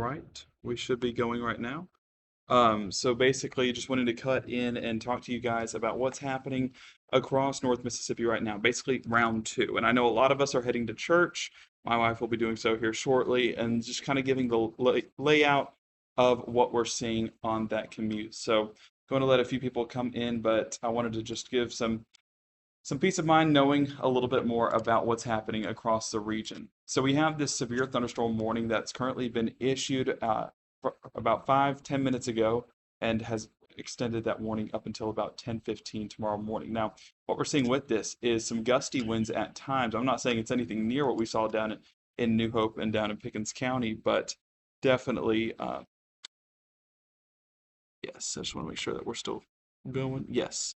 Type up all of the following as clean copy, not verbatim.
right, we should be going right now. So basically, just wanted to cut in and talk to you guys about what's happening across North Mississippi right now. Basically, round two. And I know a lot of us are heading to church. My wife will be doing so here shortly, and just kind of giving the layout of what we're seeing on that commute. So, going to let a few people come in, but I wanted to just give some peace of mind knowing a little bit more about what's happening across the region. So we have this severe thunderstorm warning that's currently been issued about 5-10 minutes ago and has extended that warning up until about 10:15 tomorrow morning. Now, what we're seeing with this is some gusty winds at times. I'm not saying it's anything near what we saw down in New Hope and down in Pickens County, but definitely, yes, I just want to make sure that we're still going. Yes.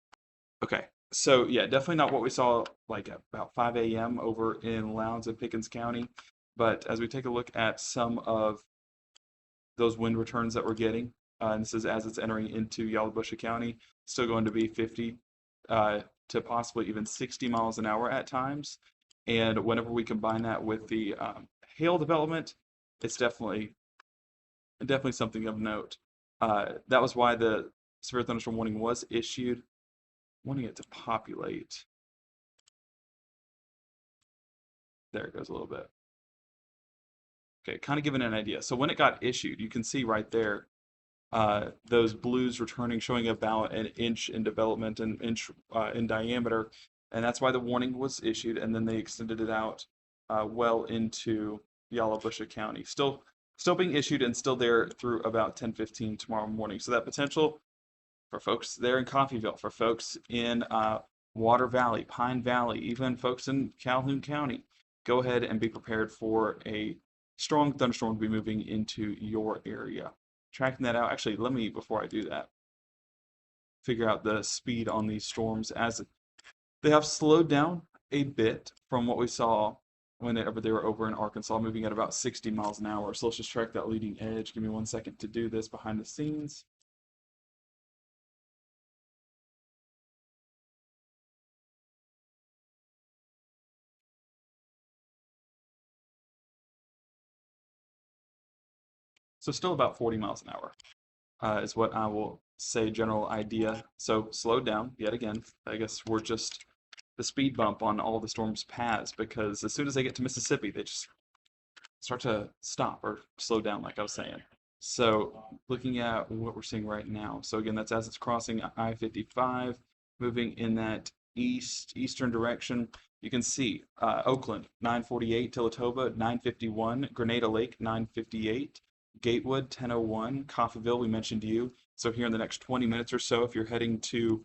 Okay. So yeah, definitely not what we saw like at about 5 a.m. over in Lowndes and Pickens County. But as we take a look at some of those wind returns that we're getting, and this is as it's entering into Yalobusha County, still going to be 50 to possibly even 60 miles an hour at times. And whenever we combine that with the hail development, it's definitely something of note. That was why the severe thunderstorm warning was issued. Wanting it to populate. There it goes a little bit. Okay, kind of giving an idea. So when it got issued, you can see right there those blues returning, showing about an inch in development and inch in diameter, and that's why the warning was issued. And then they extended it out well into Yalobusha County. Still being issued and still there through about 10:15 tomorrow morning. So that potential for folks there in Coffeyville, for folks in Water Valley, Pine Valley, even folks in Calhoun County, go ahead and be prepared for a strong thunderstorm to be moving into your area. Tracking that out, actually, let me, before I do that, figure out the speed on these storms as they have slowed down a bit from what we saw whenever they were over in Arkansas, moving at about 60 miles an hour. So let's just track that leading edge. Give me 1 second to do this behind the scenes. So still about 40 miles an hour. Is what I will say general idea. So slowed down yet again. I guess we're just the speed bump on all the storm's paths because as soon as they get to Mississippi, they just start to stop or slow down, like I was saying. So looking at what we're seeing right now. So again, that's as it's crossing I-55, moving in that eastern direction. You can see Oakland 948, Tillatoba 951, Grenada Lake 958, Gatewood 1001, Coffeyville we mentioned to you. So here in the next 20 minutes or so, if you're heading to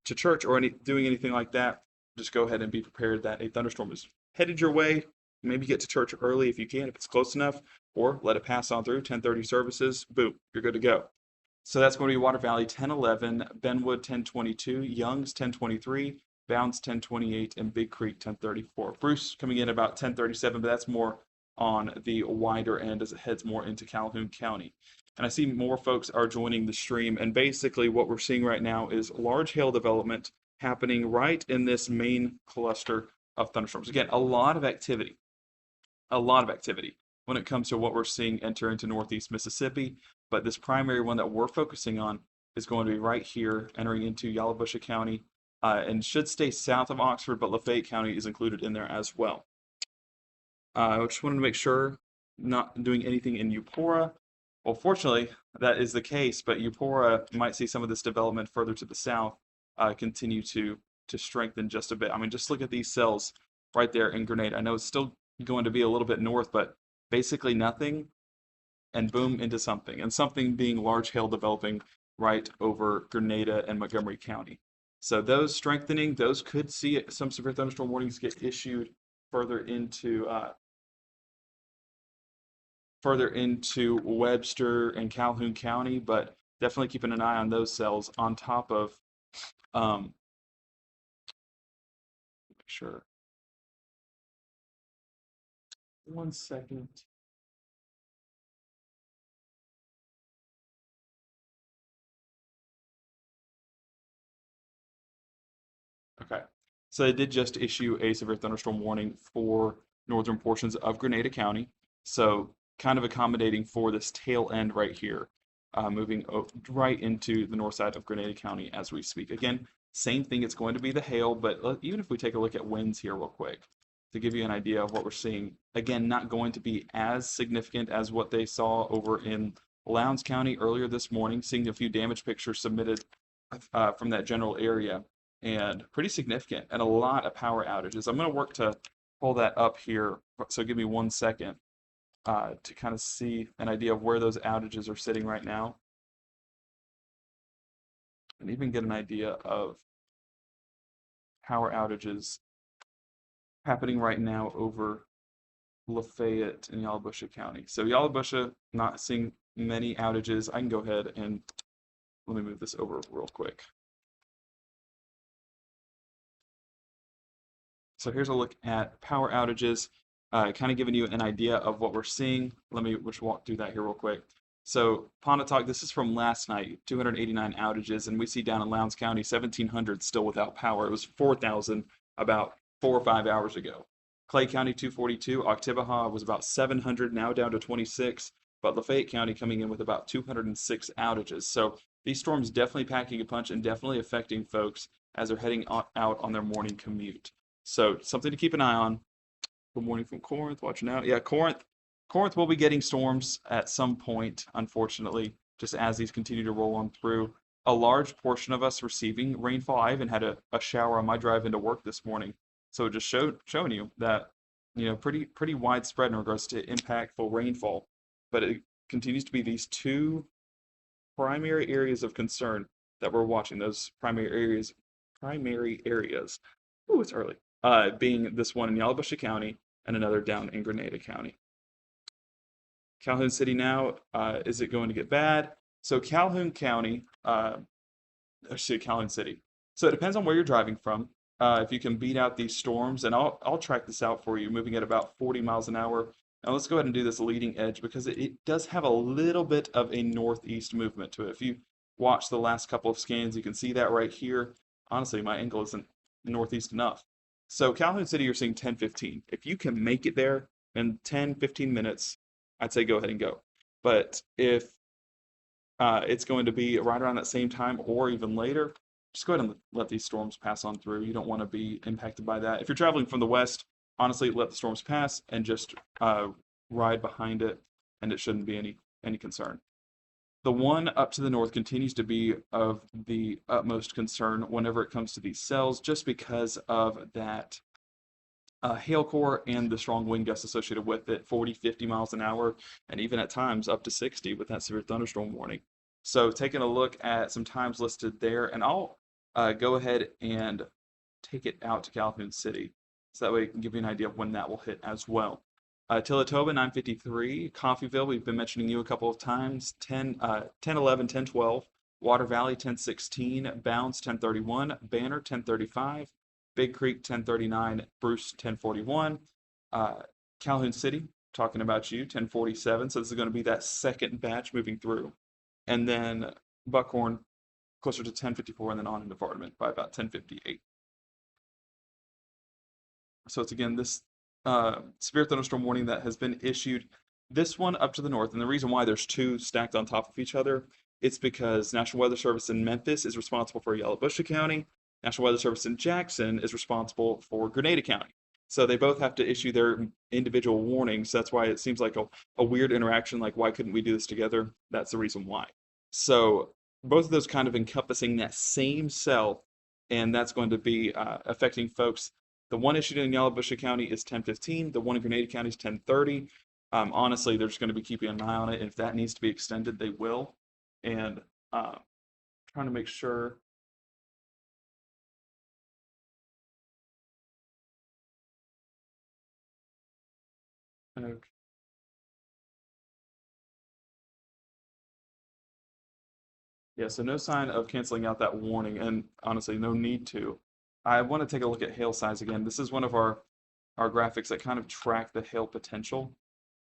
church or doing anything like that, just go ahead and be prepared that a thunderstorm is headed your way. Maybe get to church early if you can, if it's close enough, or let it pass on through 10:30 services. Boom, you're good to go. So that's going to be Water Valley 1011, Benwood 1022, Young's 1023, Bounds 1028, and Big Creek 1034. Bruce coming in about 1037, but that's more on the wider end as it heads more into Calhoun County. And I see more folks are joining the stream. And basically, what we're seeing right now is large hail development happening right in this main cluster of thunderstorms. Again, a lot of activity when it comes to what we're seeing enter into northeast Mississippi. But this primary one that we're focusing on is going to be right here, entering into Yalobusha County, and should stay south of Oxford, but Lafayette County is included in there as well. I just wanted to make sure not doing anything in Eupora. Well, fortunately, that is the case, but Eupora might see some of this development further to the south continue to strengthen just a bit. I mean, just look at these cells right there in Grenada. I know it's still going to be a little bit north, but basically nothing, and boom, into something. And something being large hail developing right over Grenada and Montgomery County. So those strengthening, those could see some severe thunderstorm warnings get issued further into Webster and Calhoun County, but definitely keeping an eye on those cells on top of make sure. 1 second. Okay. So they did just issue a severe thunderstorm warning for northern portions of Grenada County. So kind of accommodating for this tail end right here, moving right into the north side of Grenada County as we speak. Again, same thing, it's going to be the hail, but even if we take a look at winds here real quick to give you an idea of what we're seeing, again, not going to be as significant as what they saw over in Lowndes County earlier this morning, seeing a few damage pictures submitted from that general area, and pretty significant, and a lot of power outages. I'm going to work to pull that up here, so give me 1 second to kind of see an idea of where those outages are sitting right now, and even get an idea of power outages happening right now over Lafayette and Yalobusha County. So Yalobusha, not seeing many outages. I can go ahead and let me move this over real quick. So here's a look at power outages, kind of giving you an idea of what we're seeing. Let me just walk through that here real quick. So Pontotoc, this is from last night, 289 outages, and we see down in Lowndes County, 1,700 still without power. It was 4,000 about 4 or 5 hours ago. Clay County, 242. Oktibbeha was about 700, now down to 26. But Lafayette County coming in with about 206 outages. So these storms definitely packing a punch and definitely affecting folks as they're heading out on their morning commute. So something to keep an eye on. Good morning from Corinth, watching out. Yeah, Corinth will be getting storms at some point, unfortunately, just as these continue to roll on through. A large portion of us receiving rainfall. I even had a shower on my drive into work this morning. So it just showing you that, pretty widespread in regards to impactful rainfall. But it continues to be these two primary areas of concern that we're watching. Those primary areas. Ooh, it's early. Being this one in Yalobusha County and another down in Grenada County. Calhoun City now, is it going to get bad? So Calhoun County, Calhoun City. So it depends on where you're driving from. If you can beat out these storms, and I'll track this out for you, moving at about 40 miles an hour. Now let's go ahead and do this leading edge because it does have a little bit of a northeast movement to it. If you watch the last couple of scans, you can see that right here. Honestly, my angle isn't northeast enough. So Calhoun City, you're seeing 10-15. If you can make it there in 10-15 minutes, I'd say go ahead and go. But if it's going to be right around that same time or even later, just go ahead and let these storms pass on through. You don't want to be impacted by that. If you're traveling from the west, honestly, let the storms pass and just ride behind it, and it shouldn't be any concern. The one up to the north continues to be of the utmost concern whenever it comes to these cells, just because of that hail core and the strong wind gusts associated with it, 40-50 miles an hour, and even at times up to 60 with that severe thunderstorm warning. So taking a look at some times listed there, and I'll go ahead and take it out to Calhoun City, so that way it can give you an idea of when that will hit as well. Tillatoba, 9:53. Coffeyville, we've been mentioning you a couple of times, 10:11, 10:12. Water Valley, 10:16. Bounds, 10:31. Banner, 10:35. Big Creek, 10:39. Bruce, 10:41. Calhoun City, talking about you, 10:47. So this is going to be that second batch moving through. And then Buckhorn, closer to 10:54, and then on into Vardaman by about 10:58. So it's again this severe thunderstorm warning that has been issued. This one up to the north, and the reason why there's two stacked on top of each other, it's because National Weather Service in Memphis is responsible for Yalobusha County. National Weather Service in Jackson is responsible for Grenada County. So they both have to issue their individual warnings. That's why it seems like a weird interaction, like why couldn't we do this together? That's the reason why. So both of those kind of encompassing that same cell, and that's going to be affecting folks. The one issued in Yalobusha County is 10:15. The one in Grenada County is 10:30. Honestly, they're just going to be keeping an eye on it. If that needs to be extended, they will. And trying to make sure. Okay. Yeah, so no sign of canceling out that warning, and honestly, no need to. I want to take a look at hail size again. This is one of our graphics that kind of track the hail potential,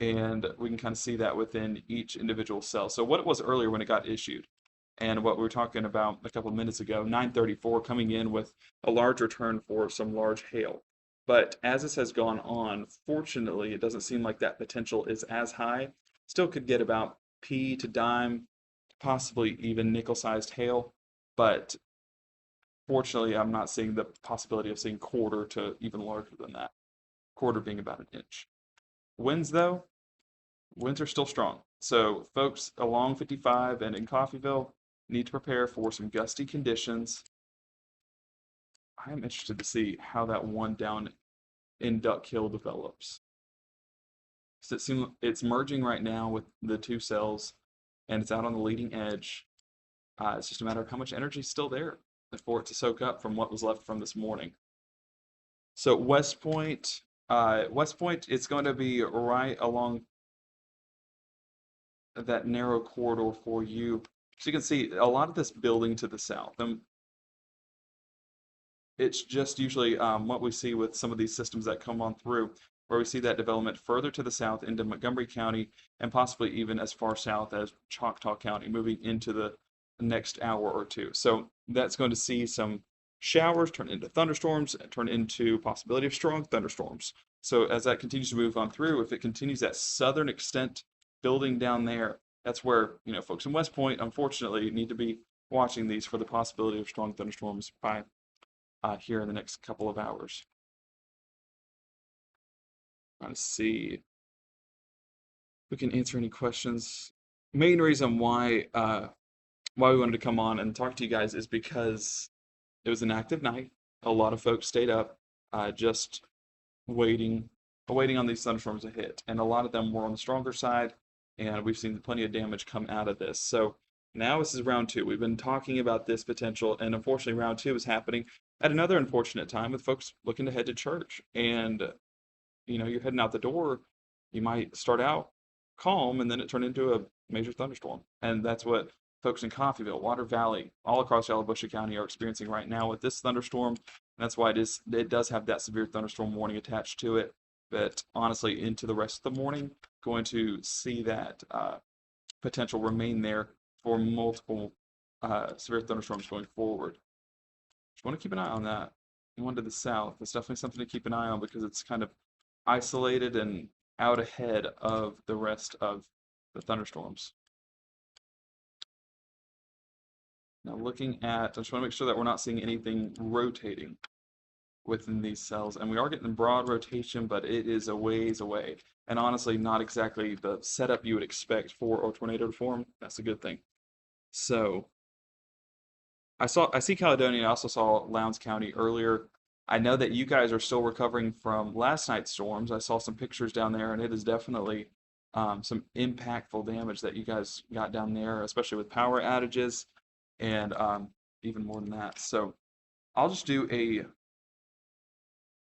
and we can kind of see that within each individual cell. So what it was earlier when it got issued, and what we were talking about a couple of minutes ago, 934 coming in with a large return for some large hail. But as this has gone on, fortunately, it doesn't seem like that potential is as high. Still could get about P to dime, possibly even nickel-sized hail, but fortunately, I'm not seeing the possibility of seeing quarter to even larger than that. Quarter being about an inch. Winds, though, winds are still strong. So, folks along 55 and in Coffeyville need to prepare for some gusty conditions. I am interested to see how that one down in Duck Hill develops. So it's merging right now with the two cells, and it's out on the leading edge. It's just a matter of how much energy is still there for it to soak up from what was left from this morning. So West Point, it's going to be right along that narrow corridor for you. So you can see a lot of this building to the south. And it's just usually what we see with some of these systems that come on through, where we see that development further to the south into Montgomery County and possibly even as far south as Choctaw County, moving into the next hour or two. So that's going to see some showers turn into thunderstorms, turn into possibility of strong thunderstorms. So as that continues to move on through, if it continues that southern extent building down there, that's where, folks in West Point, unfortunately, need to be watching these for the possibility of strong thunderstorms by here in the next couple of hours. Trying to see if we can answer any questions. Main reason why we wanted to come on and talk to you guys is because it was an active night. A lot of folks stayed up, just waiting on these thunderstorms to hit, and a lot of them were on the stronger side, and we've seen plenty of damage come out of this. So now this is round two. We've been talking about this potential, and unfortunately, round two is happening at another unfortunate time with folks looking to head to church. And you're heading out the door, you might start out calm, and then it turned into a major thunderstorm. And that's what folks in Coffeyville, Water Valley, all across Yalobusha County are experiencing right now with this thunderstorm. And that's why it does have that severe thunderstorm warning attached to it. But honestly, into the rest of the morning, going to see that potential remain there for multiple severe thunderstorms going forward. Just want to keep an eye on that. One to the south, it's definitely something to keep an eye on because it's kind of isolated and out ahead of the rest of the thunderstorms. Now I just want to make sure that we're not seeing anything rotating within these cells. And we are getting broad rotation, but it is a ways away. And honestly, not exactly the setup you would expect for a tornado to form. That's a good thing. So I see Caledonia. I also saw Lowndes County earlier. I know that you guys are still recovering from last night's storms. I saw some pictures down there, and it is definitely some impactful damage that you guys got down there, especially with power outages and even more than that. So I'll just do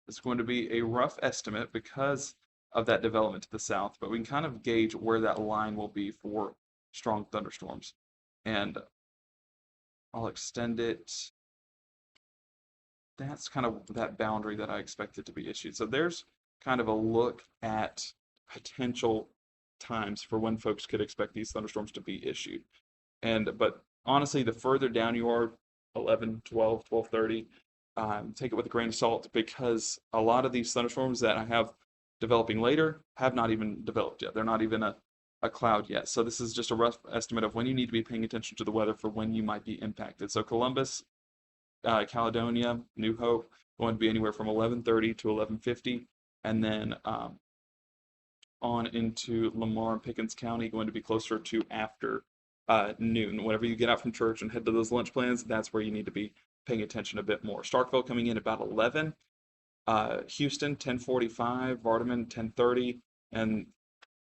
it's going to be a rough estimate because of that development to the south, but we can kind of gauge where that line will be for strong thunderstorms. And I'll extend it. That's kind of that boundary that I expected to be issued. So there's kind of a look at potential times for when folks could expect these thunderstorms to be issued. But honestly, the further down you are, 11, 12, 12:30, take it with a grain of salt because a lot of these thunderstorms that I have developing later have not even developed yet. They're not even a cloud yet. So this is just a rough estimate of when you need to be paying attention to the weather for when you might be impacted. So Columbus, Caledonia, New Hope, going to be anywhere from 11:30 to 11:50, and then on into Lamar and Pickens County, going to be closer to after noon. Whenever you get out from church and head to those lunch plans, that's where you need to be paying attention a bit more. Starkville coming in about 11, Houston 10:45, Vardaman 10:30, and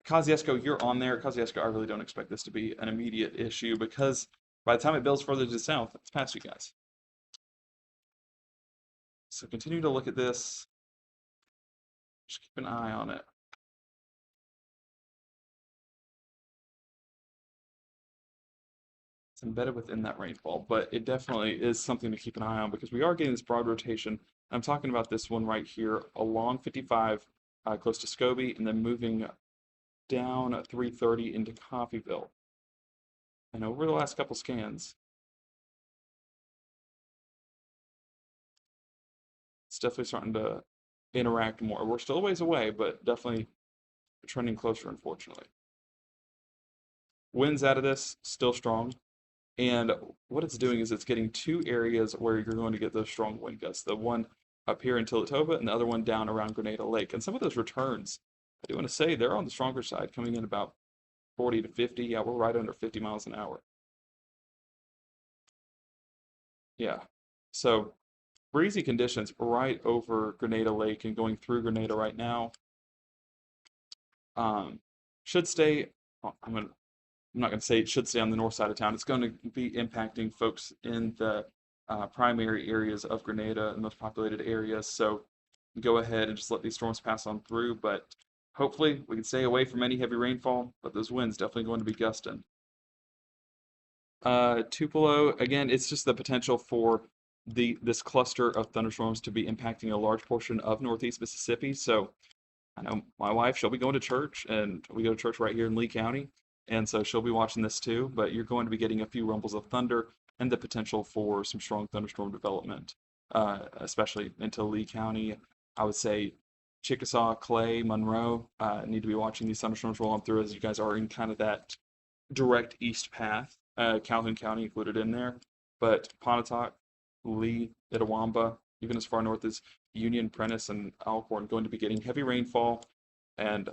Kosciuszko, you're on there. Kosciuszko, I really don't expect this to be an immediate issue because by the time it builds further to the south, it's past you guys. So continue to look at this. Just keep an eye on it. It's embedded within that rainfall, but it definitely is something to keep an eye on because we are getting this broad rotation. I'm talking about this one right here along 55, close to Scobie, and then moving down at 330 into Coffeyville. And over the last couple scans, it's definitely starting to interact more. We're still a ways away, but definitely trending closer, unfortunately. Winds out of this, still strong. And what it's doing is it's getting two areas where you're going to get those strong wind gusts. The one up here in Tilatova and the other one down around Grenada Lake. And some of those returns, I do want to say they're on the stronger side, coming in about 40 to 50. Yeah, we're right under 50 miles an hour. Yeah. So breezy conditions right over Grenada Lake and going through Grenada right now. Should stay. I'm not going to say it should stay on the north side of town. It's going to be impacting folks in the primary areas of Grenada, the most populated areas. So go ahead and just let these storms pass on through. But hopefully we can stay away from any heavy rainfall. But those winds definitely going to be gusting. Tupelo, again, it's just the potential for this cluster of thunderstorms to be impacting a large portion of northeast Mississippi. So I know my wife, she'll be going to church, and we go to church right here in Lee County. And so she'll be watching this too, but you're going to be getting a few rumbles of thunder and the potential for some strong thunderstorm development, especially into Lee County. I would say Chickasaw, Clay, Monroe need to be watching these thunderstorms roll on through as you guys are in kind of that direct east path. Calhoun County included in there, but Pontotoc, Lee, Itawamba, even as far north as Union, Prentice, and Alcorn going to be getting heavy rainfall and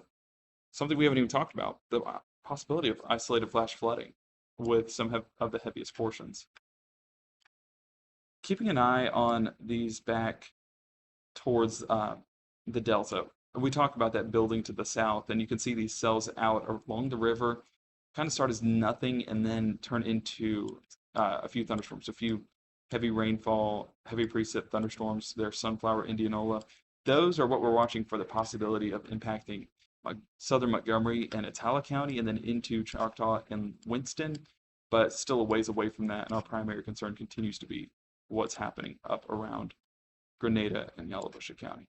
something we haven't even talked about, the possibility of isolated flash flooding with some of the heaviest portions. Keeping an eye on these back towards the delta. We talk about that building to the south, and you can see these cells out along the river kind of start as nothing and then turn into a few thunderstorms, a few heavy rainfall, heavy precip thunderstorms. There's Sunflower, Indianola. Those are what we're watching for the possibility of impacting southern Montgomery and Itala County, and then into Choctaw and Winston, but still a ways away from that. And our primary concern continues to be what's happening up around Grenada and Yalobusha County.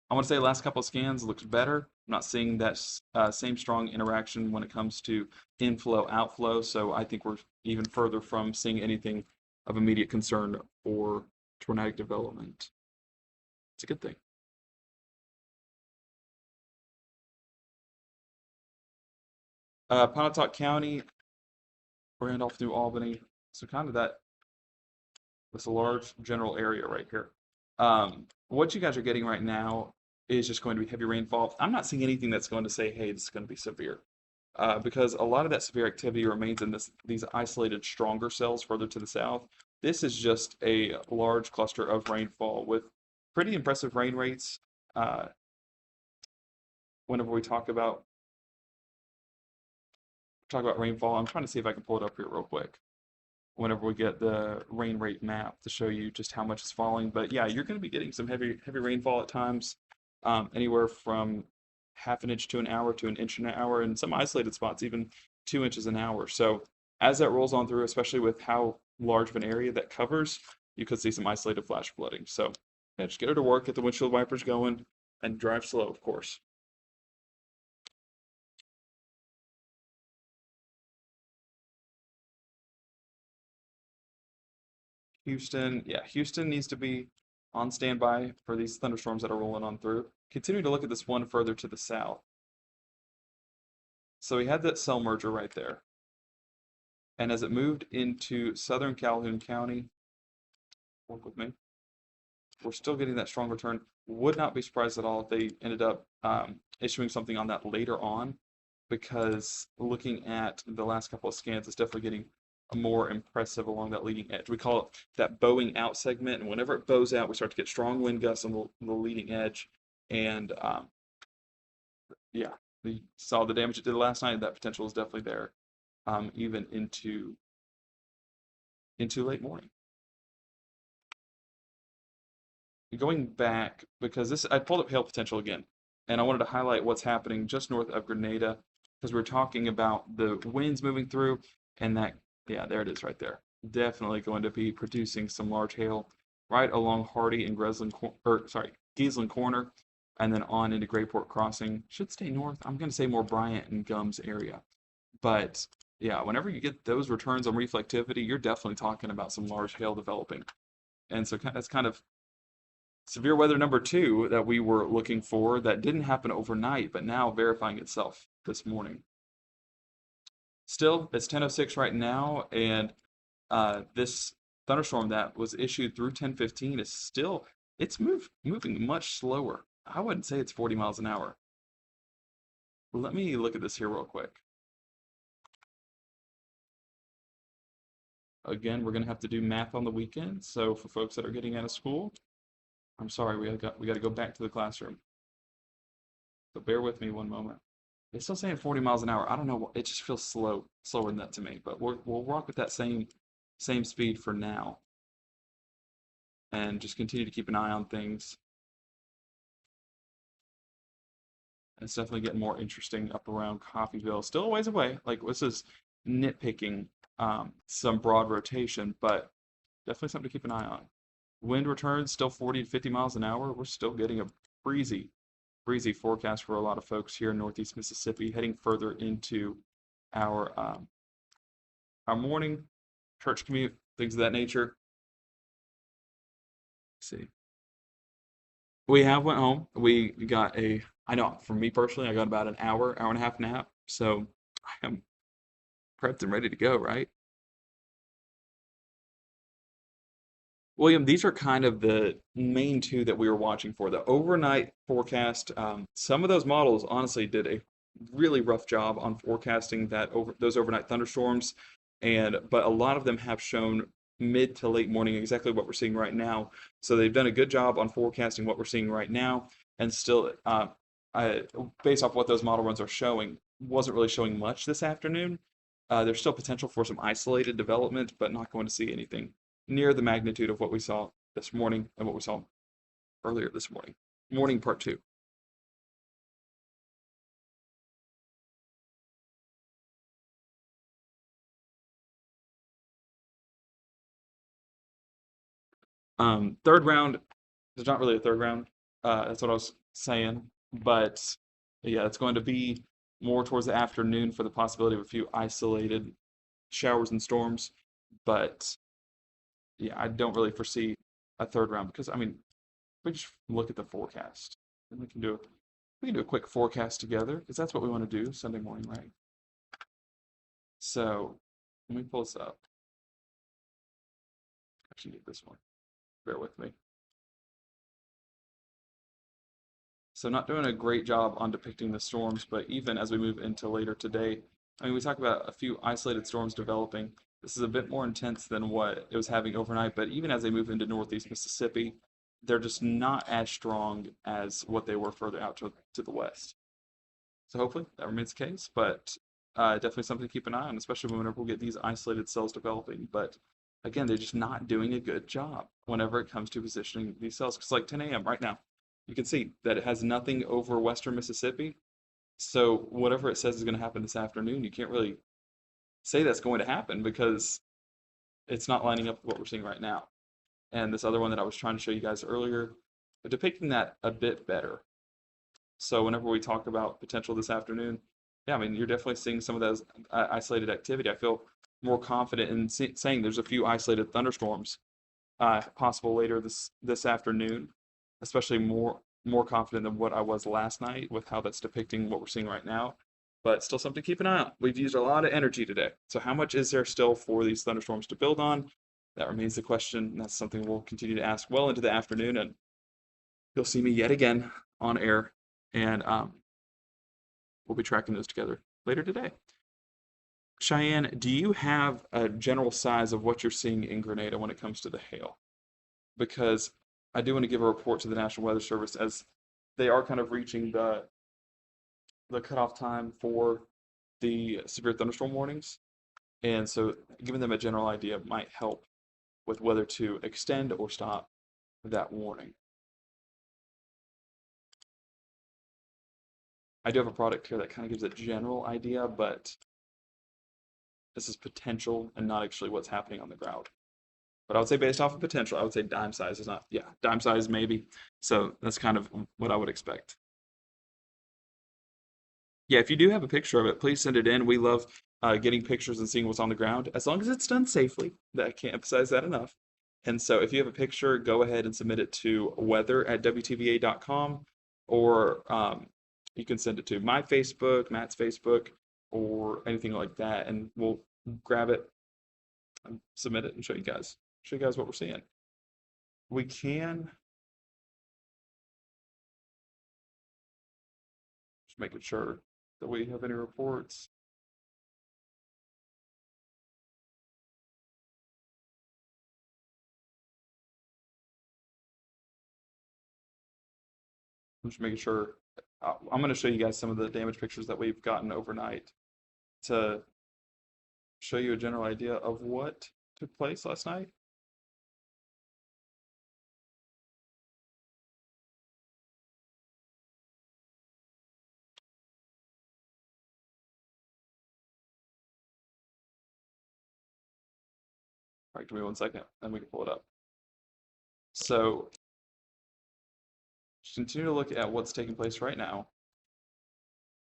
I want to say the last couple of scans looks better. I'm not seeing that same strong interaction when it comes to inflow, outflow, so I think we're even further from seeing anything of immediate concern for tornadic development. It's a good thing. Pontotoc County, Randolph, New Albany, so kind of that's a large general area right here. What you guys are getting right now is just going to be heavy rainfall. I'm not seeing anything that's going to say, hey, this is going to be severe. Because a lot of that severe activity remains in these isolated stronger cells further to the south. This is just a large cluster of rainfall with pretty impressive rain rates. Whenever we talk about rainfall, I'm trying to see if I can pull it up here real quick. Whenever we get the rain rate map to show you just how much is falling. But yeah, you're going to be getting some heavy rainfall at times, anywhere from half an inch to an hour to an inch an hour, and some isolated spots even 2 inches an hour. So as that rolls on through, especially with how large of an area that covers, you could see some isolated flash flooding. So yeah, just get her to work, get the windshield wipers going, and drive slow, of course. Houston, yeah, Houston needs to be on standby for these thunderstorms that are rolling on through. Continue to look at this one further to the south. So we had that cell merger right there. And as it moved into southern Calhoun County, work with me, we're still getting that strong return. Would not be surprised at all if they ended up issuing something on that later on, because looking at the last couple of scans, it's definitely getting more impressive along that leading edge. We call it that bowing out segment, and whenever it bows out, we start to get strong wind gusts on the leading edge. And yeah, we saw the damage it did last night. That potential is definitely there, even into late morning. Going back, because I pulled up hail potential again, and I wanted to highlight what's happening just north of Grenada, because we're talking about the winds moving through, and that, yeah, there it is right there. Definitely going to be producing some large hail right along Hardy and Giesland Corner, and then on into Grayport Crossing. Should stay north. I'm going to say more Bryant and Gums area. But yeah, whenever you get those returns on reflectivity, you're definitely talking about some large hail developing. And so that's kind of Severe weather number two that we were looking for that didn't happen overnight, but now verifying itself this morning. Still, it's 10:06 right now, and this thunderstorm that was issued through 10:15 is still moving much slower. I wouldn't say it's 40 miles an hour. Let me look at this here real quick. Again, we're gonna have to do math on the weekend. So for folks that are getting out of school, I'm sorry, we got to go back to the classroom. So bear with me one moment. It's still saying 40 miles an hour. I don't know. It just feels slower than that to me. But we'll rock with that same speed for now, and just continue to keep an eye on things. It's definitely getting more interesting up around Coffeyville. Still a ways away. Like this is nitpicking some broad rotation, but definitely something to keep an eye on. Wind returns still 40 to 50 miles an hour. We're still getting a breezy forecast for a lot of folks here in Northeast Mississippi, heading further into our morning church commute, things of that nature. Let's see. We have went home. We got I know for me personally, I got about an hour and a half nap. So I am prepped and ready to go, right? William, these are kind of the main two that we were watching for. The overnight forecast, some of those models honestly did a really rough job on forecasting those overnight thunderstorms, but a lot of them have shown mid to late morning exactly what we're seeing right now. So they've done a good job on forecasting what we're seeing right now, and still, based off what those model runs are showing, wasn't really showing much this afternoon. There's still potential for some isolated development, but not going to see anything near the magnitude of what we saw this morning and what we saw earlier this morning. Morning part two. Third round, there's not really a third round. That's what I was saying. But yeah, it's going to be more towards the afternoon for the possibility of a few isolated showers and storms. But yeah, I don't really foresee a third round because I mean, we just look at the forecast and we can do a quick forecast together because that's what we want to do Sunday morning, right? So let me pull this up. Actually, need this one. Bear with me. So not doing a great job on depicting the storms, but even as we move into later today, I mean, we talk about a few isolated storms developing. This is a bit more intense than what it was having overnight, but even as they move into northeast Mississippi, they're just not as strong as what they were further out to the west. So hopefully that remains the case, but definitely something to keep an eye on, especially whenever we get these isolated cells developing. But again, they're just not doing a good job whenever it comes to positioning these cells. Because like 10 a.m. right now, you can see that it has nothing over western Mississippi. So whatever it says is going to happen this afternoon, you can't really say that's going to happen because it's not lining up with what we're seeing right now. And this other one that I was trying to show you guys earlier, depicting that a bit better. So whenever we talk about potential this afternoon, yeah, I mean, you're definitely seeing some of those isolated activity. I feel more confident in saying there's a few isolated thunderstorms possible later this afternoon, especially more confident than what I was last night with how that's depicting what we're seeing right now. But still something to keep an eye on. We've used a lot of energy today. So how much is there still for these thunderstorms to build on? That remains the question. That's something we'll continue to ask well into the afternoon, and you'll see me yet again on air, and we'll be tracking those together later today. Cheyenne, do you have a general size of what you're seeing in Grenada when it comes to the hail? Because I do want to give a report to the National Weather Service as they are kind of reaching the cutoff time for the severe thunderstorm warnings. And so giving them a general idea might help with whether to extend or stop that warning. I do have a product here that kind of gives a general idea, but this is potential and not actually what's happening on the ground. But I would say based off of potential, I would say dime size is not, yeah, dime size maybe. So that's kind of what I would expect. Yeah, if you do have a picture of it, please send it in. We love getting pictures and seeing what's on the ground, as long as it's done safely. I can't emphasize that enough. And so if you have a picture, go ahead and submit it to weather@wtva.com, or you can send it to my Facebook, Matt's Facebook, or anything like that, and we'll grab it and submit it and show you guys what we're seeing. We can just making sure that we have any reports. I'm just making sure. I'm going to show you guys some of the damage pictures that we've gotten overnight to show you a general idea of what took place last night. All right, give me 1 second, and we can pull it up. So, just continue to look at what's taking place right now.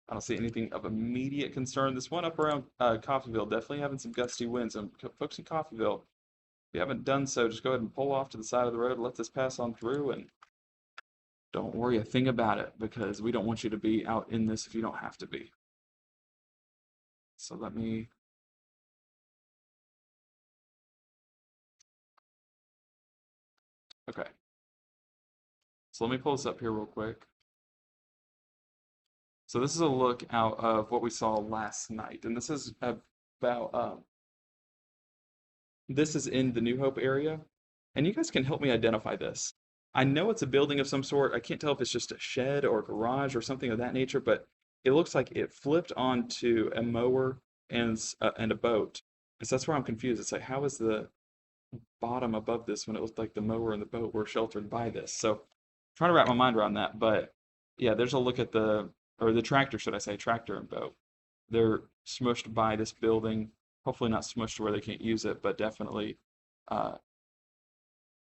I don't see anything of immediate concern. This one up around Coffeyville, definitely having some gusty winds. And folks in Coffeyville, if you haven't done so, just go ahead and pull off to the side of the road, let this pass on through, and don't worry a thing about it, because we don't want you to be out in this if you don't have to be. So let me... Okay. So let me pull this up here real quick. So this is a look out of what we saw last night, and this is about this is in the New Hope area, and you guys can help me identify this. I know it's a building of some sort. I can't tell if it's just a shed or a garage or something of that nature, but it looks like it flipped onto a mower and a boat. And so that's where I'm confused. It's like, how is the bottom above this when it looked like the mower and the boat were sheltered by this? So I'm trying to wrap my mind around that. But yeah, there's a look at the tractor, should I say, tractor and boat. They're smushed by this building. Hopefully not smushed to where they can't use it, but uh,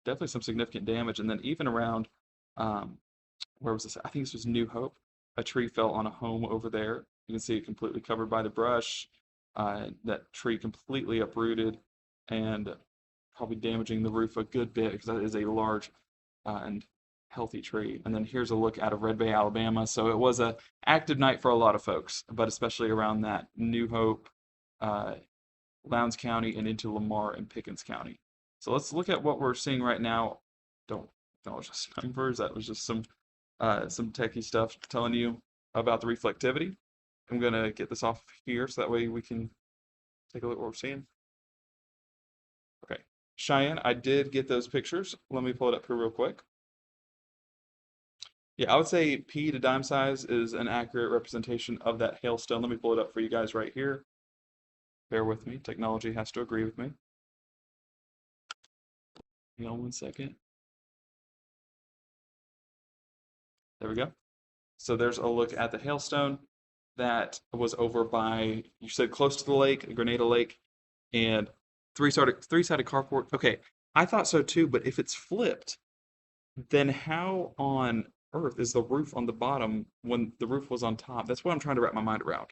definitely some significant damage. And then even around, where was this? I think this was New Hope. A tree fell on a home over there. You can see it completely covered by the brush. That tree completely uprooted and probably damaging the roof a good bit, because that is a large and healthy tree. And then here's a look out of Red Bay, Alabama. So it was a active night for a lot of folks, but especially around that New Hope, uh, Lowndes County, and into Lamar and Pickens County. So let's look at what we're seeing right now. Don't acknowledge just numbers. That was just some techie stuff telling you about the reflectivity. I'm gonna get this off here so that way we can take a look at what we're seeing. Okay, Cheyenne, I did get those pictures. Let me pull it up here real quick. Yeah, I would say P to dime size is an accurate representation of that hailstone. Let me pull it up for you guys right here. Bear with me. Technology has to agree with me. Hang on 1 second. There we go. So there's a look at the hailstone that was over by, you said close to the lake, Grenada Lake, and three-sided carport. Okay, I thought so too, but if it's flipped, then how on earth is the roof on the bottom when the roof was on top? That's what I'm trying to wrap my mind around.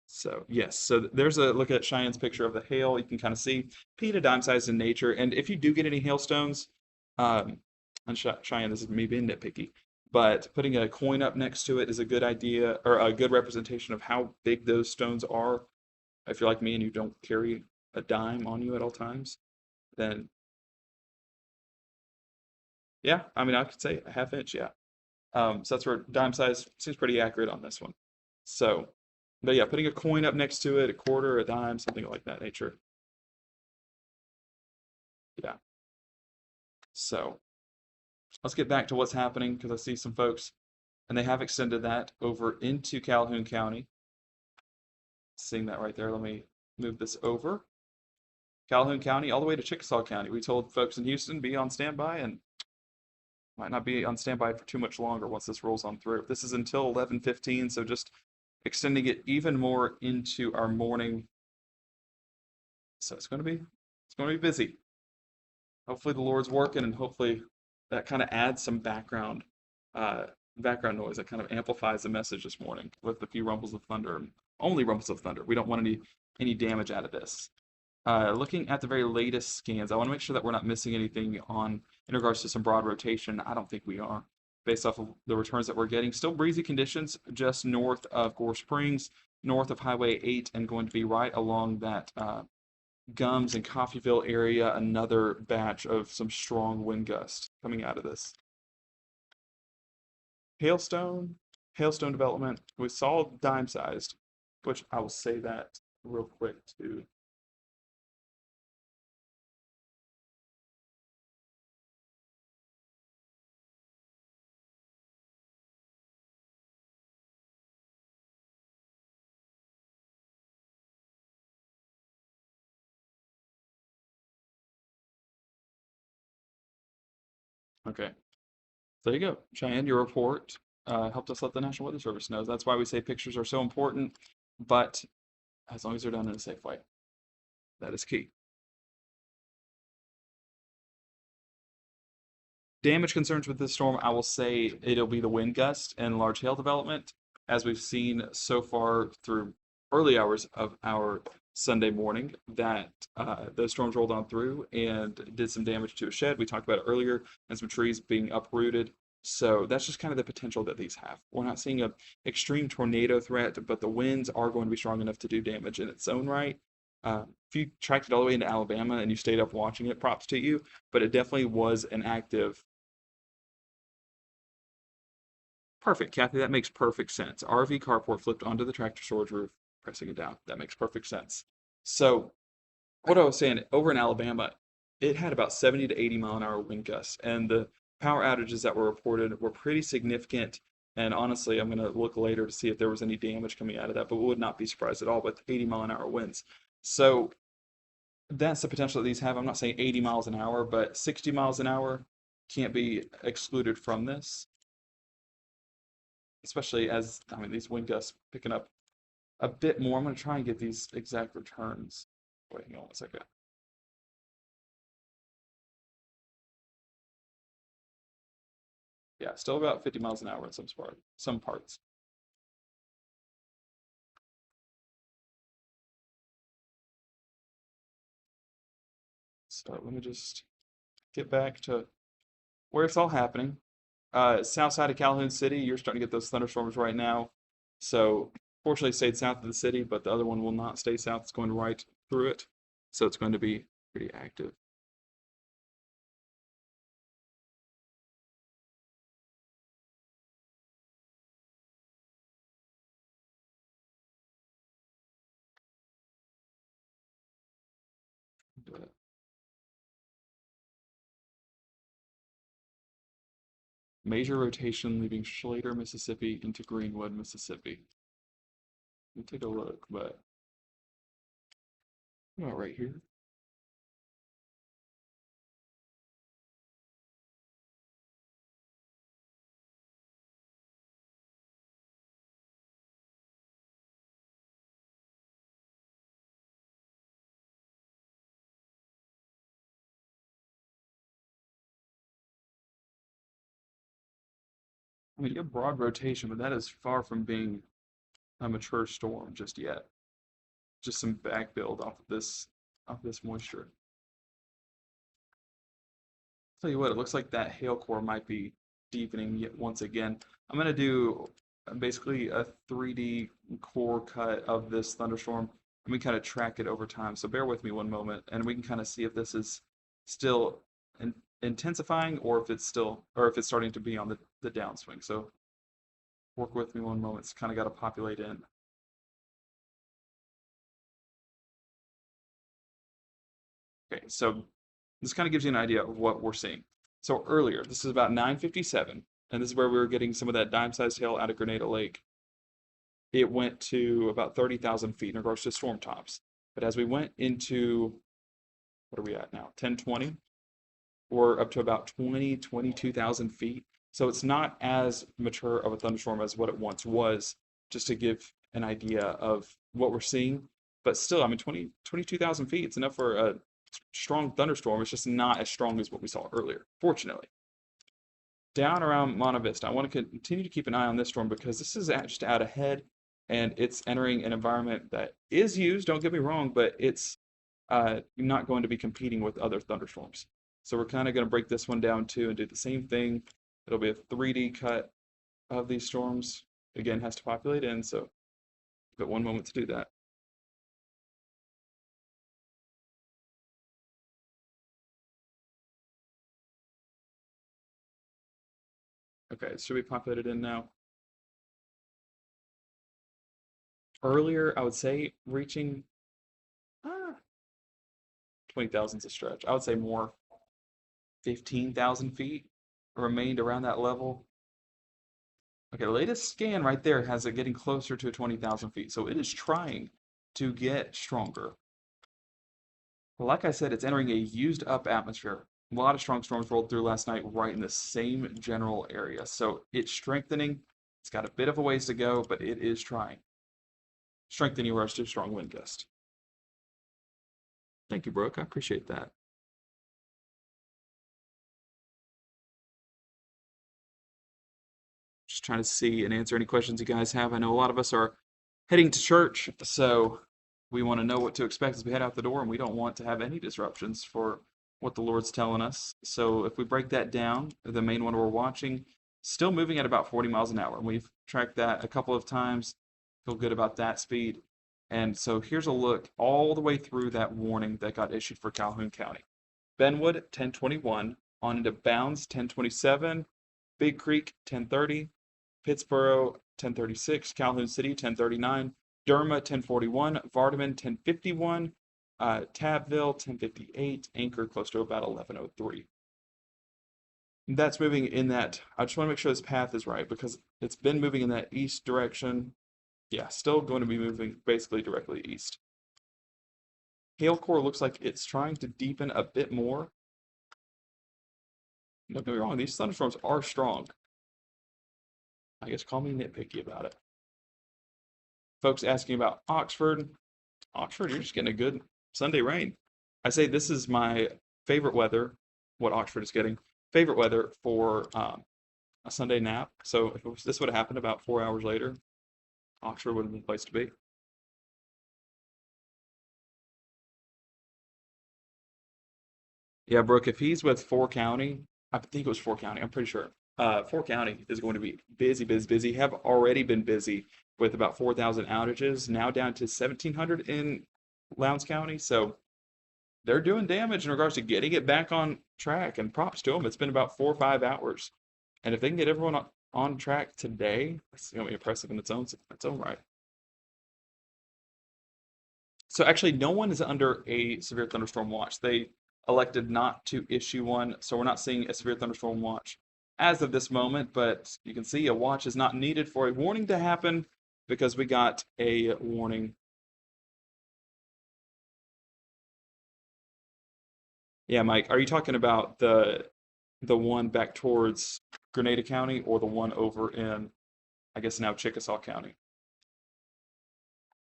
So yes, so there's a look at Cheyenne's picture of the hail. You can kind of see P to dime size in nature. And if you do get any hailstones, and Cheyenne, this is me being nitpicky, but putting a coin up next to it is a good idea, or a good representation of how big those stones are. If you're like me and you don't carry a dime on you at all times, then yeah, I mean, I could say a half inch, yeah. So that's where dime size seems pretty accurate on this one. So, but yeah, putting a coin up next to it, a quarter, a dime, something like that nature. Yeah. So let's get back to what's happening, because I see some folks and they have extended that over into Calhoun County. Seeing that right there, let me move this over. Calhoun County all the way to Chickasaw County. We told folks in Houston be on standby, and might not be on standby for too much longer once this rolls on through. This is until 11:15, so just extending it even more into our morning. So it's going to be busy. Hopefully the Lord's working, and hopefully that kind of adds some background uh, background noise that kind of amplifies the message this morning with a few rumbles of thunder. Only rumbles of thunder. We don't want any damage out of this. Looking at the very latest scans, I want to make sure that we're not missing anything on in regards to some broad rotation. I don't think we are, based off of the returns that we're getting. Still breezy conditions just north of Gore Springs, north of Highway 8, and going to be right along that Gums and Coffeyville area. Another batch of some strong wind gusts coming out of this. Hailstone development. We saw dime sized, which I will say that real quick too. Okay, there you go. Cheyenne, your report helped us let the National Weather Service know. That's why we say pictures are so important, but as long as they're done in a safe way, that is key. Damage concerns with this storm, I will say it'll be the wind gust and large hail development, as we've seen so far through early hours of our Sunday morning, that those storms rolled on through and did some damage to a shed. We talked about it earlier, and some trees being uprooted. So that's just kind of the potential that these have. We're not seeing an extreme tornado threat, but the winds are going to be strong enough to do damage in its own right. If you tracked it all the way into Alabama and you stayed up watching it, props to you. But it definitely was an active. Perfect, Kathy. That makes perfect sense. RV carport flipped onto the tractor storage roof, pressing it down. That makes perfect sense. So, what I was saying, over in Alabama, it had about 70 to 80-mile-an-hour wind gusts, and the power outages that were reported were pretty significant. And honestly, I'm going to look later to see if there was any damage coming out of that, but would not be surprised at all with 80-mile-an-hour winds. So, that's the potential that these have. I'm not saying 80 miles an hour, but 60 miles an hour can't be excluded from this, especially as, I mean, these wind gusts picking up a bit more. I'm going to try and get these exact returns. Wait, hang on one second. Yeah, still about 50 miles an hour in some parts. So let me just get back to where it's all happening. South side of Calhoun City, you're starting to get those thunderstorms right now. So fortunately, it stayed south of the city, but the other one will not stay south. It's going right through it. So it's going to be pretty active. Major rotation leaving Schlater, Mississippi into Greenwood, Mississippi. Let me take a look, but about right here. I mean, you have broad rotation, but that is far from being a mature storm just yet. Just some back build off this moisture. Tell you what, it looks like that hail core might be deepening yet once again. I'm gonna do basically a 3D core cut of this thunderstorm, and we kind of track it over time. So bear with me one moment, and we can kind of see if this is still intensifying, or if it's still, or if it's starting to be on the downswing. So work with me one moment. It's kind of got to populate in. Okay, so this kind of gives you an idea of what we're seeing. So earlier, this is about 9:57, and this is where we were getting some of that dime-sized hail out of Grenada Lake. It went to about 30,000 feet in regards to storm tops. But as we went into, what are we at now? 10:20? We're up to about 22,000 feet. So it's not as mature of a thunderstorm as what it once was, just to give an idea of what we're seeing. But still, I mean, 22,000 feet, it's enough for a strong thunderstorm. It's just not as strong as what we saw earlier, fortunately. down around Monte Vista. I want to continue to keep an eye on this storm because this is just out ahead and it's entering an environment that is used, don't get me wrong, but it's not going to be competing with other thunderstorms. So we're kind of going to break this one down too and do the same thing. It'll be a 3D cut of these storms. Again, has to populate in, so give it one moment to do that. Okay, it should be populated in now. Earlier, I would say reaching 20,000 is a stretch. I would say more, 15,000 feet remained around that level. Okay, the latest scan right there has it getting closer to 20,000 feet, so it is trying to get stronger. Like I said, it's entering a used up atmosphere. A lot of strong storms rolled through last night right in the same general area. So it's strengthening. It's got a bit of a ways to go, but it is trying. Strengthening rush to strong wind gust. Thank you, Brooke. I appreciate that. Just trying to see and answer any questions you guys have. I know a lot of us are heading to church, so we want to know what to expect as we head out the door, and we don't want to have any disruptions for what the Lord's telling us. So if we break that down, the main one we're watching, still moving at about 40 miles an hour. We've tracked that a couple of times, feel good about that speed. And so here's a look all the way through that warning that got issued for Calhoun County. Benwood, 1021, on into Bounds, 1027, Big Creek, 1030, Pittsboro, 1036, Calhoun City, 1039, Derma, 1041, Vardaman, 1051, Tabbville, 1058, Anchor, close to about 1103. That's moving in that, I just want to make sure this path is right because it's been moving in that east direction. Yeah, still going to be moving basically directly east. Hail core looks like it's trying to deepen a bit more. Don't get me wrong, these thunderstorms are strong. I guess call me nitpicky about it. Folks asking about Oxford. Oxford, you're just getting a good Sunday rain. I say this is my favorite weather, what Oxford is getting. Favorite weather for a Sunday nap. So if this would have happened about 4 hours later, Oxford would have been the place to be. Yeah, Brooke, if he's with 4 County, I think it was 4 County, I'm pretty sure. 4 County is going to be busy, busy, busy. Have already been busy with about 4,000 outages, now down to 1,700 in Lowndes County. So they're doing damage in regards to getting it back on track. And props to them. It's been about 4 or 5 hours. And if they can get everyone on track today, it's going to be impressive in its own right. So actually, no one is under a severe thunderstorm watch. They elected not to issue one, so we're not seeing a severe thunderstorm watch as of this moment, but you can see a watch is not needed for a warning to happen because we got a warning. Yeah, Mike, are you talking about the one back towards Grenada County or the one over in, I guess now Chickasaw County?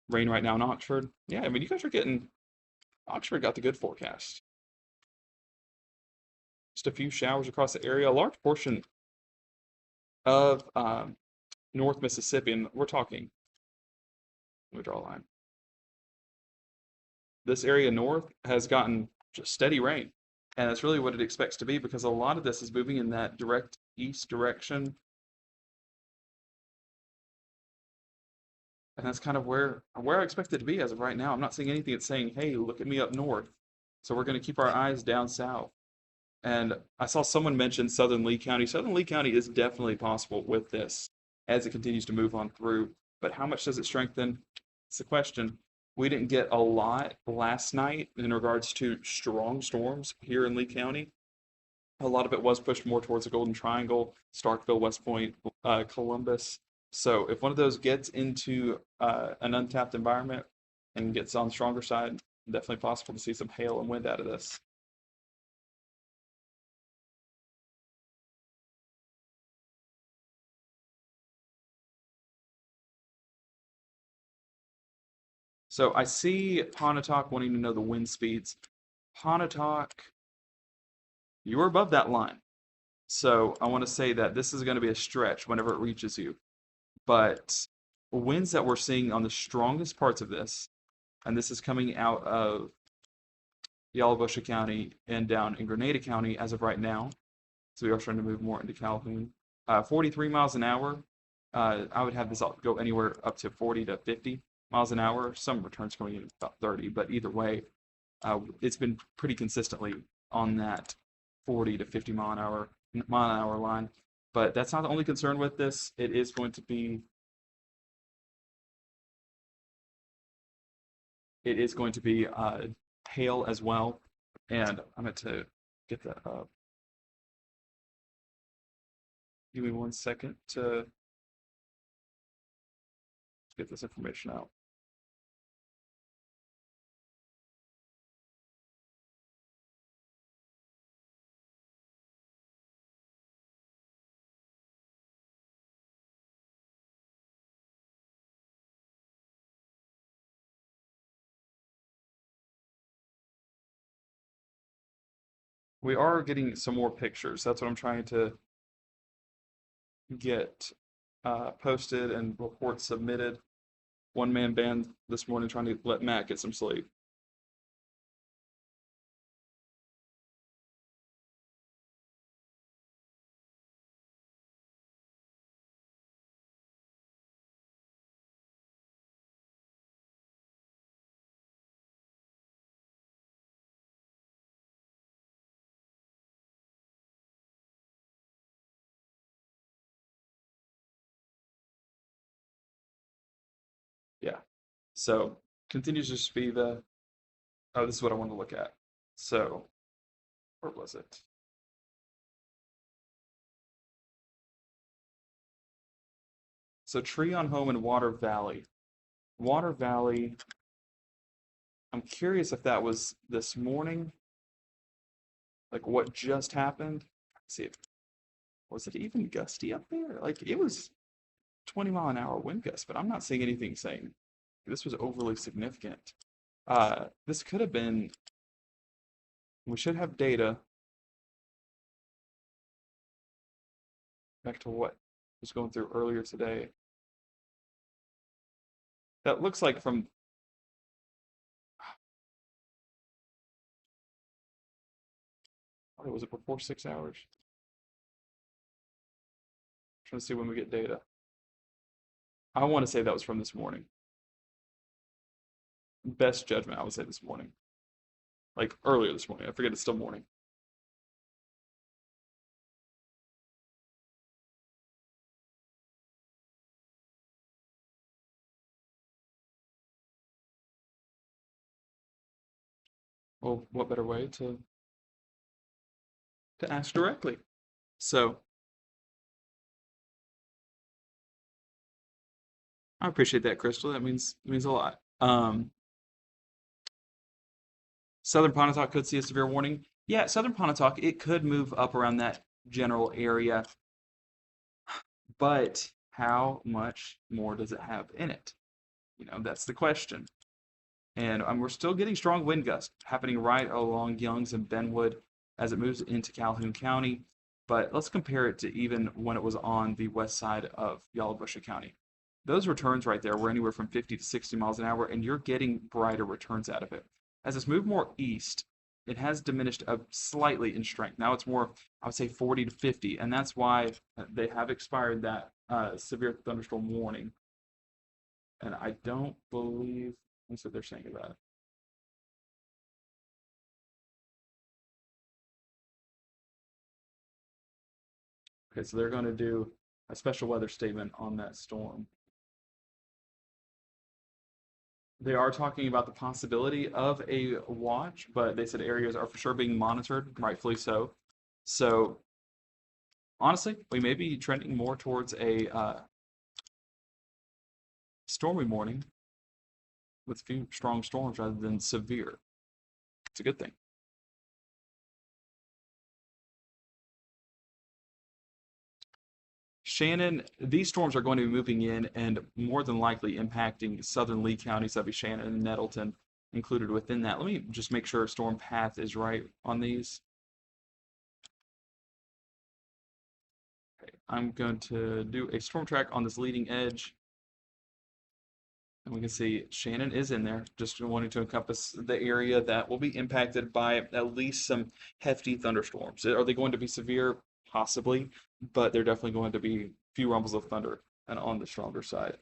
Rain right now in Oxford. Yeah, I mean, you guys are getting, Oxford got the good forecast. Just a few showers across the area. A large portion of North Mississippi, and we're talking, let me draw a line. This area north has gotten just steady rain, and that's really what it expects to be because a lot of this is moving in that direct east direction. And that's kind of where I expect it to be as of right now. I'm not seeing anything that's saying, hey, look at me up north. So we're going to keep our eyes down south. And I saw someone mention Southern Lee County. Southern Lee County is definitely possible with this as it continues to move on through. But how much does it strengthen? It's the question. We didn't get a lot last night in regards to strong storms here in Lee County. A lot of it was pushed more towards the Golden Triangle, Starkville, West Point, Columbus. So if one of those gets into an untapped environment and gets on the stronger side, definitely possible to see some hail and wind out of this. So I see Pontotoc wanting to know the wind speeds. Pontotoc, you are above that line. So I want to say that this is going to be a stretch whenever it reaches you. But winds that we're seeing on the strongest parts of this, and this is coming out of Yalobusha County and down in Grenada County as of right now. So we are trying to move more into Calhoun. 43 miles an hour. I would have this go anywhere up to 40 to 50 miles an hour. Some returns going in about 30, but either way, it's been pretty consistently on that 40 to 50 mile an hour line. But that's not the only concern with this. It is going to be hail as well. And I'm going to get that up. Give me 1 second to get this information out. We are getting some more pictures. That's what I'm trying to get posted and reports submitted. One-man band this morning trying to let Matt get some sleep. Yeah. So continues to just be the, oh, this is what I want to look at. So where was it? So Treon Home in Water Valley. Water Valley, I'm curious if that was this morning, like what just happened. Let's see, was it even gusty up there? Like it was 20-mile-an-hour wind gust, but I'm not seeing anything saying this was overly significant. This could have been, we should have data back to what was going through earlier today. That looks like from, oh, was it before 6 hours? Trying to see when we get data. I want to say that was from this morning. Best judgment, I would say this morning. Like earlier this morning. I forget it's still morning. Well, what better way to ask directly? So I appreciate that, Crystal. That means a lot. Southern Pontotoc could see a severe warning. Yeah, Southern Pontotoc, it could move up around that general area, but how much more does it have in it? That's the question. And we're still getting strong wind gusts happening right along Youngs and Benwood as it moves into Calhoun County. But let's compare it to even when it was on the west side of Yalobusha County. Those returns right there were anywhere from 50 to 60 miles an hour, and you're getting brighter returns out of it. As it's moved more east, it has diminished slightly in strength. Now it's more, I would say, 40 to 50, and that's why they have expired that severe thunderstorm warning. And I don't believe that's what they're saying about it. Okay, so they're going to do a special weather statement on that storm. They are talking about the possibility of a watch, but they said areas are for sure being monitored, rightfully so. So honestly, we may be trending more towards a stormy morning with a few strong storms rather than severe. It's a good thing. Shannon, these storms are going to be moving in and more than likely impacting southern Lee counties. That'd be Shannon and Nettleton included within that. Let me just make sure storm path is right on these. I'm going to do a storm track on this leading edge. And we can see Shannon is in there, just wanting to encompass the area that will be impacted by at least some hefty thunderstorms. Are they going to be severe? Possibly, but they're definitely going to be few rumbles of thunder and on the stronger side.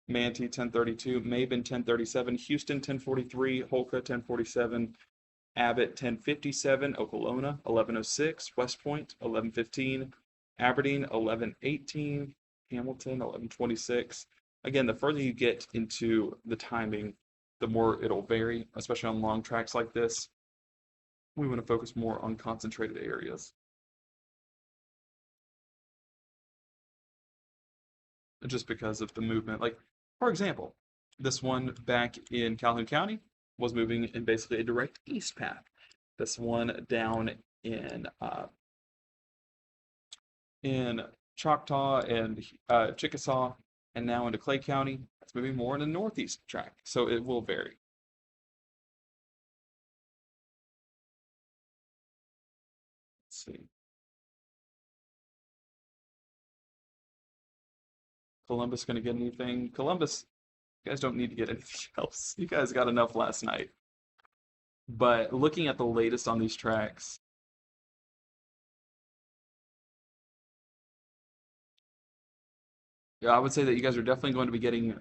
Manti 1032, Maben 1037, Houston 1043, Holka 1047, Abbott 1057, Okolona 1106, West Point 1115, Aberdeen 1118, Hamilton 1126. Again, the further you get into the timing, the more it'll vary, especially on long tracks like this. We want to focus more on concentrated areas. Just because of the movement. Like, for example, this one back in Calhoun County was moving in basically a direct east path. This one down in Choctaw and Chickasaw, and now into Clay County, it's moving more in a northeast track, so it will vary. Let's see. Columbus going to get anything? Columbus, you guys don't need to get anything else. You guys got enough last night. But looking at the latest on these tracks, yeah, I would say that you guys are definitely going to be getting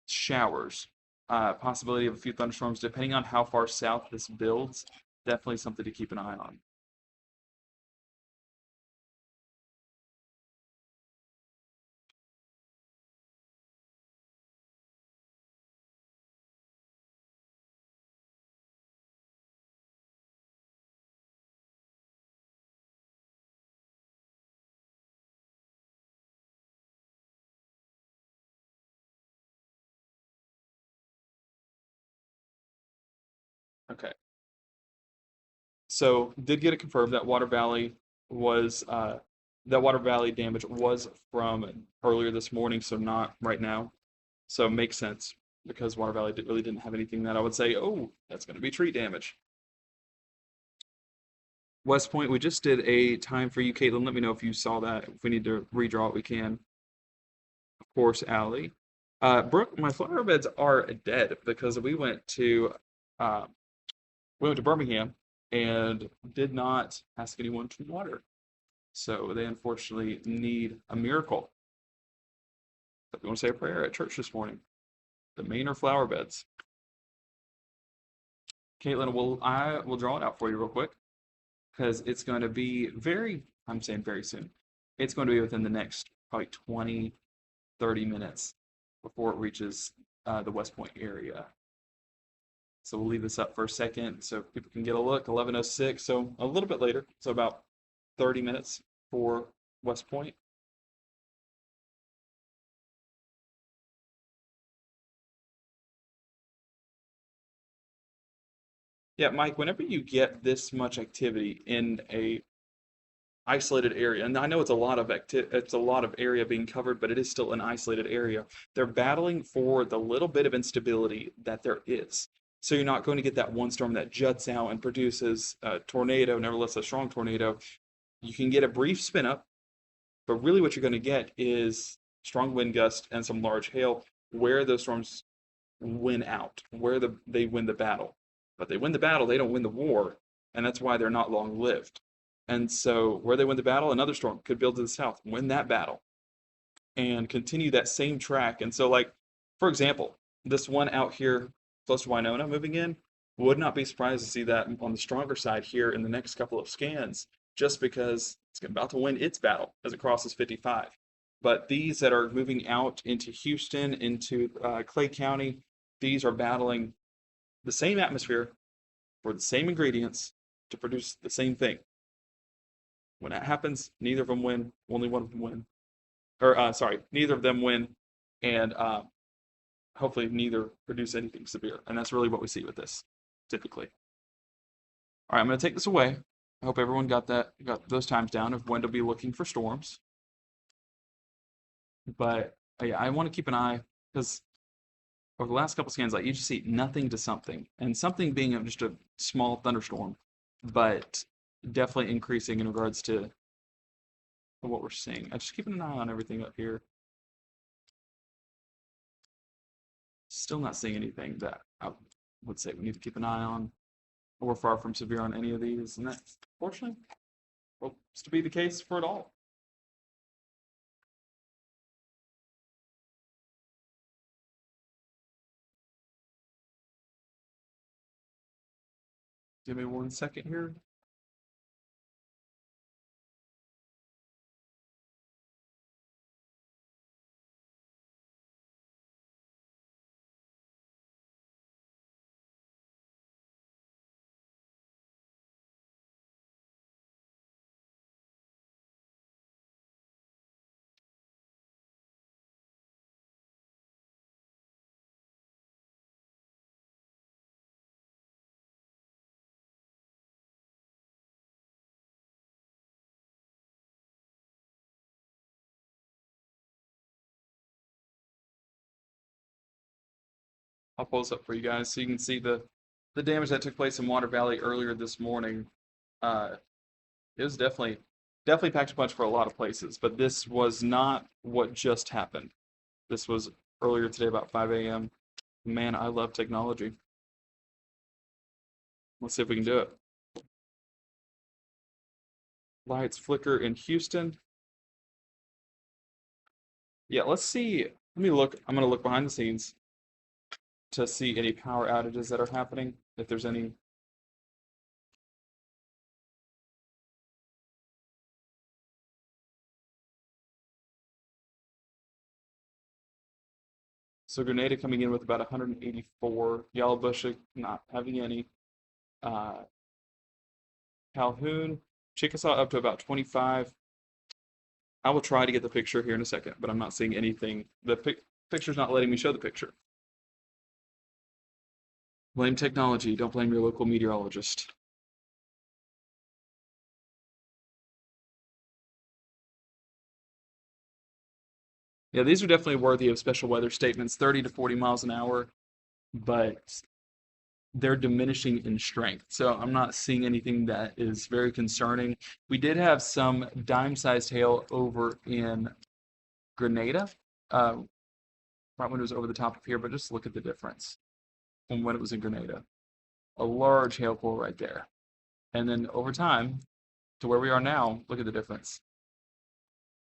showers. Possibility of a few thunderstorms, depending on how far south this builds. Definitely something to keep an eye on. Okay. So did get it confirmed that was Water Valley damage was from earlier this morning, so not right now. So it makes sense because Water Valley really didn't have anything that I would say, oh, that's going to be tree damage. West Point, we just did a time for you, Caitlin. Let me know if you saw that. If we need to redraw it, we can. Of course, Allie. Brooke, my flower beds are dead because uh, we went to Birmingham and did not ask anyone to water. So they unfortunately need a miracle. So if you want to say a prayer at church this morning, the main are flower beds. Caitlin, I will draw it out for you real quick because it's going to be I'm saying very soon. It's going to be within the next probably 20, 30 minutes before it reaches the West Point area. So we'll leave this up for a second so people can get a look. 11:06, so a little bit later, so about 30 minutes for West Point. Yeah, Mike, whenever you get this much activity in a isolated area, and I know it's a lot of area being covered, but it is still an isolated area. They're battling for the little bit of instability that there is. So you're not going to get that one storm that juts out and produces a tornado, nevertheless a strong tornado. You can get a brief spin up, but really what you're going to get is strong wind gust and some large hail where those storms win out, they win the battle. But they win the battle, they don't win the war, and that's why they're not long lived. And so where they win the battle, another storm could build to the south, win that battle, and continue that same track. And so, like, for example, this one out here close to Winona moving in, would not be surprised to see that on the stronger side here in the next couple of scans, just because it's about to win its battle as it crosses 55. But these that are moving out into Houston, into Clay County, these are battling the same atmosphere for the same ingredients to produce the same thing. When that happens, neither of them win. Only one of them win. Or sorry, neither of them win, and hopefully neither produce anything severe. And that's really what we see with this, typically. All right, I'm going to take this away. I hope everyone got those times down of when to be looking for storms. But yeah, I want to keep an eye because over the last couple scans, like you just see nothing to something, and something being just a small thunderstorm, but definitely increasing in regards to what we're seeing. I'm just keeping an eye on everything up here. Still not seeing anything that I would say we need to keep an eye on. We're far from severe on any of these, and that, fortunately, looks to be the case for it all. Give me 1 second here. I'll pull this up for you guys so you can see the damage that took place in Water Valley earlier this morning. Uh, it was definitely packed a punch for a lot of places, but this was not what just happened. This was earlier today about 5 a.m. Man, I love technology. Let's see if we can do it. Lights flicker in Houston. Yeah, let's see. Let me look. I'm going to look behind the scenes to see any power outages that are happening, if there's any. So Grenada coming in with about 184. Yellowbush not having any. Uh, Calhoun, Chickasaw up to about 25. I will try to get the picture here in a second, but I'm not seeing anything. The picture's not letting me show the picture. Blame technology. Don't blame your local meteorologist. Yeah, these are definitely worthy of special weather statements, 30 to 40 miles an hour, but they're diminishing in strength. So I'm not seeing anything that is very concerning. We did have some dime-sized hail over in Grenada, uh, right when it was over the top of here, but just look at the difference from when it was in Grenada. A large hail pool right there. And then over time, to where we are now, look at the difference.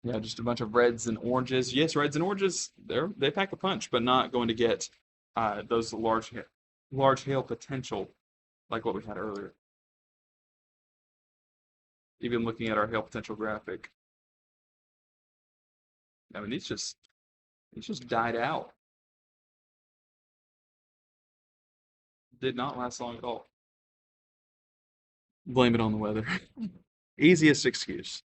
Yeah, just a bunch of reds and oranges. Yes, reds and oranges, they pack a punch, but not going to get those large hail potential like what we had earlier. Even looking at our hail potential graphic, I mean these just died out. Did not last long at all. Blame it on the weather. Easiest excuse.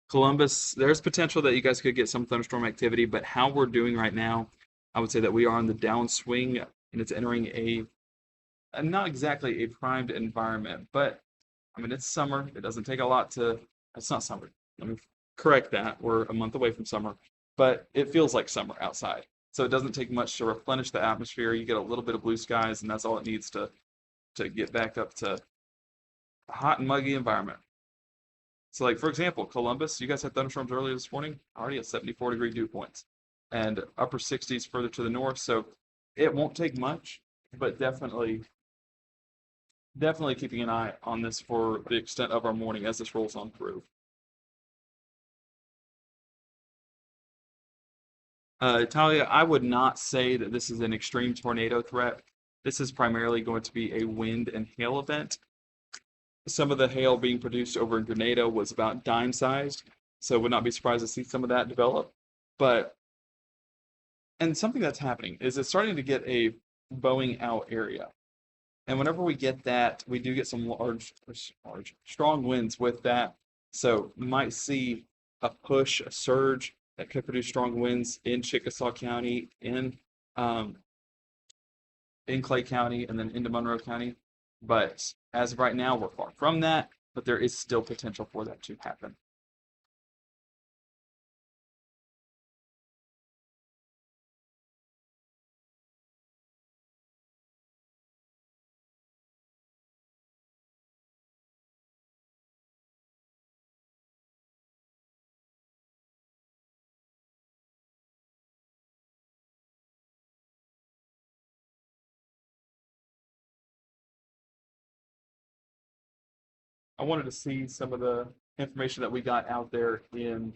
Columbus, there's potential that you guys could get some thunderstorm activity, but how we're doing right now, I would say that we are on the downswing and it's entering a not exactly a primed environment, but I mean, it's summer. It doesn't take a lot to, it's not summer. Let me correct that. We're a month away from summer, but it feels like summer outside. So it doesn't take much to replenish the atmosphere. You get a little bit of blue skies, and that's all it needs to get back up to a hot and muggy environment. So, like for example, Columbus, you guys had thunderstorms earlier this morning, already at 74-degree dew points, and upper 60s further to the north. So it won't take much, but definitely keeping an eye on this for the extent of our morning as this rolls on through. Talia, I would not say that this is an extreme tornado threat. This is primarily going to be a wind and hail event. Some of the hail being produced over in Grenada was about dime sized, so would not be surprised to see some of that develop. But and something that's happening is it's starting to get a bowing out area. And whenever we get that, we do get some strong winds with that. So you might see a push, a surge that could produce strong winds in Chickasaw County, um, in Clay County, and then into Monroe County. But as of right now, we're far from that. but there is still potential for that to happen. I wanted to see some of the information that we got out there in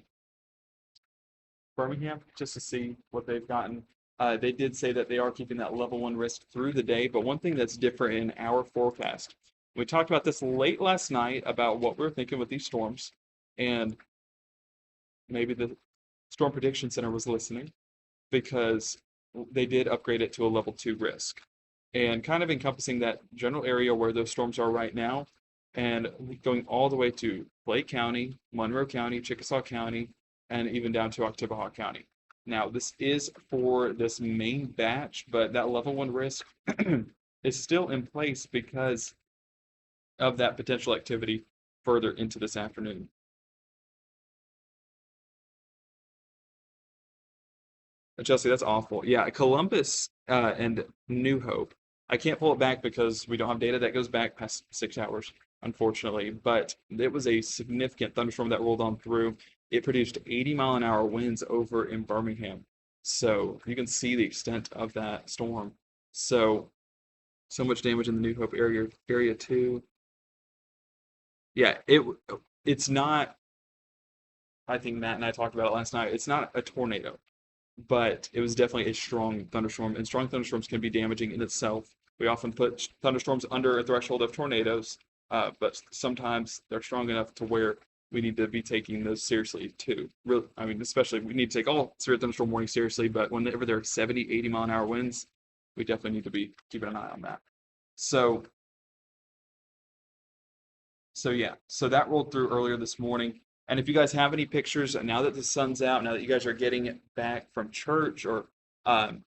Birmingham just to see what they've gotten. They did say that they are keeping that level 1 risk through the day, but one thing that's different in our forecast, we talked about this late last night about what we are thinking with these storms, and maybe the Storm Prediction Center was listening because they did upgrade it to a level 2 risk and kind of encompassing that general area where those storms are right now and going all the way to Lake County, Monroe County, Chickasaw County, and even down to Oktibbeha County. Now, this is for this main batch, but that level 1 risk is still in place because of that potential activity further into this afternoon. Chelsea, that's awful. Yeah, Columbus and New Hope. I can't pull it back because we don't have data that goes back past 6 hours, unfortunately. But it was a significant thunderstorm that rolled on through. It produced 80-mile-an-hour winds over in Birmingham. So you can see the extent of that storm. So much damage in the New Hope area too. Yeah, it's not. I think Matt and I talked about it last night. It's not a tornado, but it was definitely a strong thunderstorm, and strong thunderstorms can be damaging in itself. We often put thunderstorms under a threshold of tornadoes, but sometimes they're strong enough to where we need to be taking those seriously too. Really, I mean, especially we need to take all severe thunderstorm warnings seriously, but whenever there are 70, 80-mile-an-hour winds, we definitely need to be keeping an eye on that. So, yeah, so that rolled through earlier this morning. And if you guys have any pictures, now that the sun's out, now that you guys are getting back from church or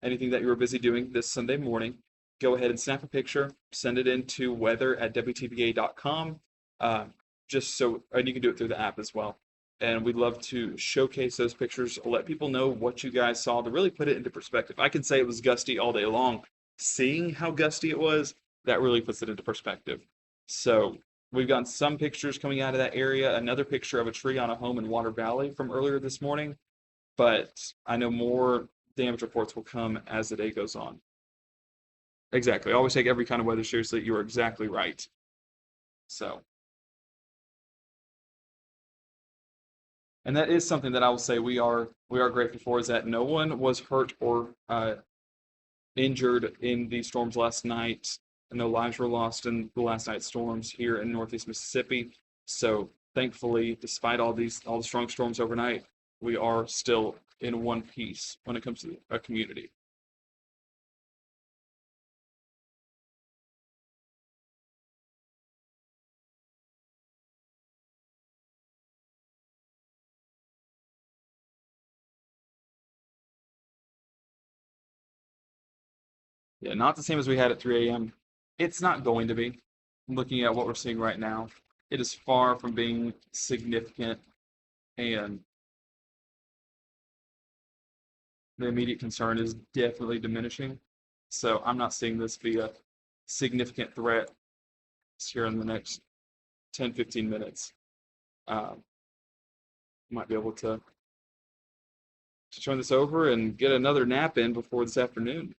anything that you were busy doing this Sunday morning, go ahead and snap a picture, send it in to weather@wtva.com, just so, and you can do it through the app as well. And we'd love to showcase those pictures, let people know what you guys saw to really put it into perspective. I can say it was gusty all day long. Seeing how gusty it was, that really puts it into perspective. So we've gotten some pictures coming out of that area, another picture of a tree on a home in Water Valley from earlier this morning, but I know more damage reports will come as the day goes on. Exactly. Always take every kind of weather seriously. You are exactly right. So, and that is something that I will say we are grateful for is that no one was hurt or injured in the storms last night. No lives were lost in the last night's storms here in Northeast Mississippi. So thankfully, despite all the strong storms overnight, we are still in one piece when it comes to a community. Yeah, not the same as we had at 3 a.m. It's not going to be. Looking at what we're seeing right now, it is far from being significant, and the immediate concern is definitely diminishing. So I'm not seeing this be a significant threat here in the next 10, 15 minutes. Um, might be able to turn this over and get another nap in before this afternoon.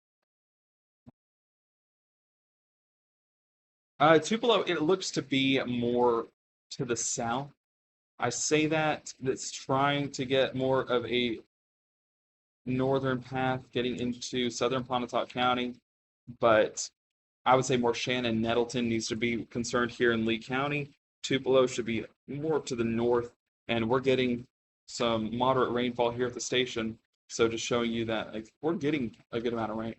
Tupelo, it looks to be more to the south. I say that that's trying to get more of a northern path getting into southern Pontotoc County, but I would say more Shannon Nettleton needs to be concerned here in Lee County. Tupelo should be more to the north, and we're getting some moderate rainfall here at the station. So just showing you that like, we're getting a good amount of rain,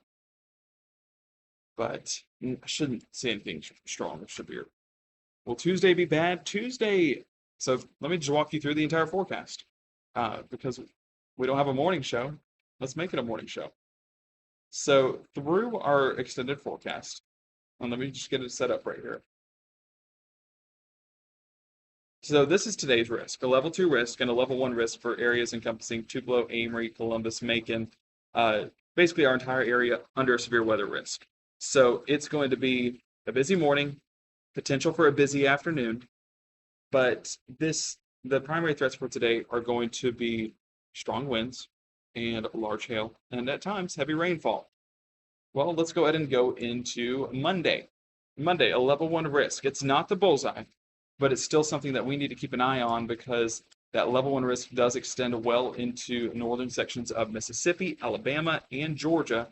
but I shouldn't say anything strong or severe. Will Tuesday be bad? Tuesday. So let me just walk you through the entire forecast because we don't have a morning show. Let's make it a morning show. So through our extended forecast, and let me just get it set up right here. So this is today's risk, a level 2 risk and a level 1 risk for areas encompassing Tupelo, Amory, Columbus, Macon, uh, basically our entire area under a severe weather risk. So it's going to be a busy morning, potential for a busy afternoon, but the primary threats for today are going to be strong winds and large hail, and at times heavy rainfall. Well, let's go ahead and go into Monday. Monday, a level 1 risk. It's not the bullseye, but it's still something that we need to keep an eye on because that level 1 risk does extend well into northern sections of Mississippi, Alabama, and Georgia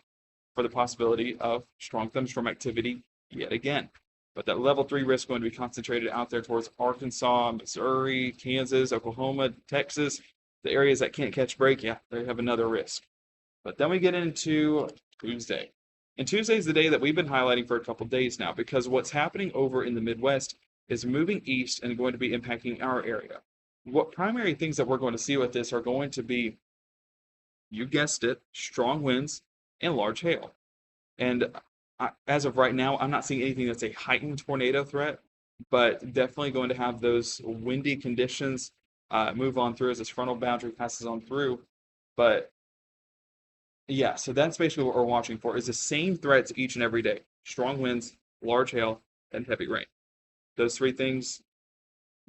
for the possibility of strong thunderstorm activity yet again. But that level 3 risk is going to be concentrated out there towards Arkansas, Missouri, Kansas, Oklahoma, Texas, the areas that can't catch break. Yeah, they have another risk. But then we get into Tuesday. And Tuesday is the day that we've been highlighting for a couple days now because what's happening over in the Midwest is moving east and going to be impacting our area. What primary things that we're going to see with this are going to be, you guessed it, strong winds and large hail. And as of right now, I'm not seeing anything that's a heightened tornado threat, but definitely going to have those windy conditions move on through as this frontal boundary passes on through. But yeah, so that's basically what we're watching for is the same threats each and every day. Strong winds, large hail, and heavy rain. Those three things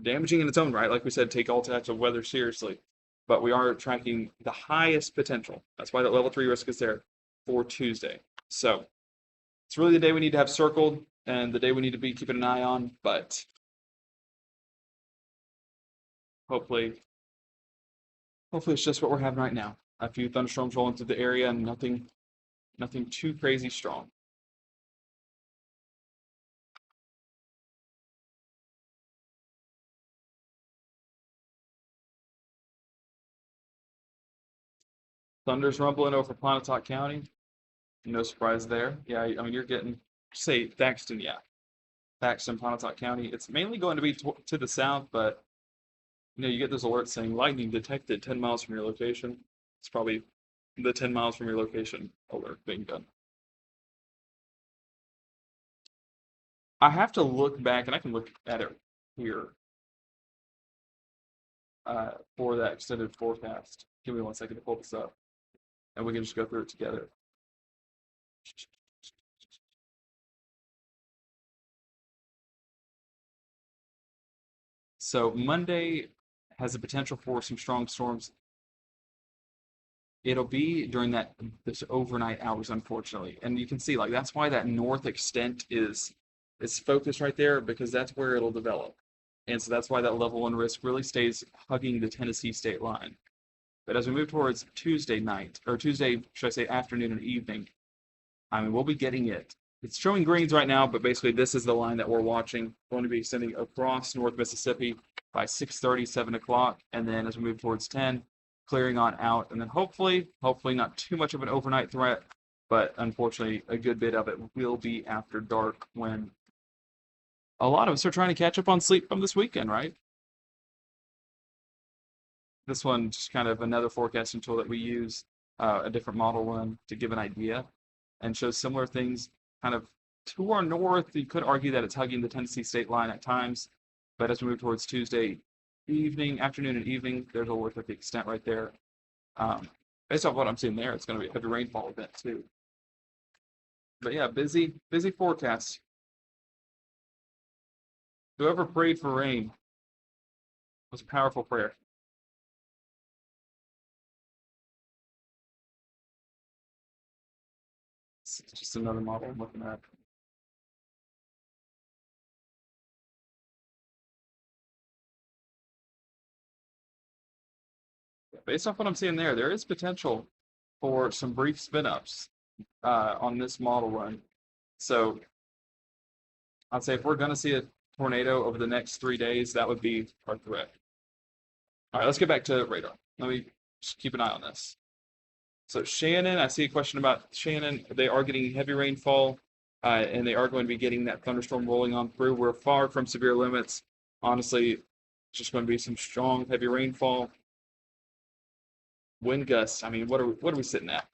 damaging in its own right. Like we said, take all types of weather seriously. But we are tracking the highest potential. That's why that level 3 risk is there for Tuesday. So it's really the day we need to have circled and the day we need to be keeping an eye on, but hopefully it's just what we're having right now. A few thunderstorms rolling through the area and nothing too crazy strong. Thunder's rumbling over Pontotoc County. No surprise there. Yeah, I mean, you're getting, say, Thaxton, yeah. Thaxton, Pontotoc County. It's mainly going to be to the south, but, you get those alerts saying lightning detected 10 miles from your location. It's probably the 10 miles from your location alert being done. I have to look back, and I can look at it here for that extended forecast. Give me 1 second to pull this up, and we can just go through it together. So Monday has the potential for some strong storms. It'll be during this overnight hours, unfortunately, and you can see like that's why that north extent is focused right there because that's where it'll develop, and so that's why that level 1 risk really stays hugging the Tennessee state line. But as we move towards Tuesday night or Tuesday, should I say afternoon and evening, I mean we'll be getting it. It's showing greens right now, but basically this is the line that we're watching. Going to be extending across North Mississippi by 6:30, 7 o'clock, and then as we move towards 10, clearing on out, and then hopefully not too much of an overnight threat, but unfortunately a good bit of it will be after dark when a lot of us are trying to catch up on sleep from this weekend, right? This one just kind of another forecasting tool that we use, a different model one to give an idea, and shows similar things kind of to our north. You could argue that it's hugging the Tennessee state line at times, but as we move towards Tuesday afternoon and evening, there's a look at the extent right there. Based off what I'm seeing there, it's going to be a heavy rainfall event too. But yeah, busy forecast. Whoever prayed for rain was a powerful prayer. It's just another model I'm looking at. Based off what I'm seeing there is potential for some brief spin-ups on this model run. So I'd say if we're going to see a tornado over the next 3 days, that would be our threat. All right, let's get back to radar. Let me just keep an eye on this. So Shannon, I see a question about Shannon. They are getting heavy rainfall, and they are going to be getting that thunderstorm rolling on through. We're far from severe limits. Honestly, it's just going to be some strong, heavy rainfall. Wind gusts, I mean, what are we sitting at?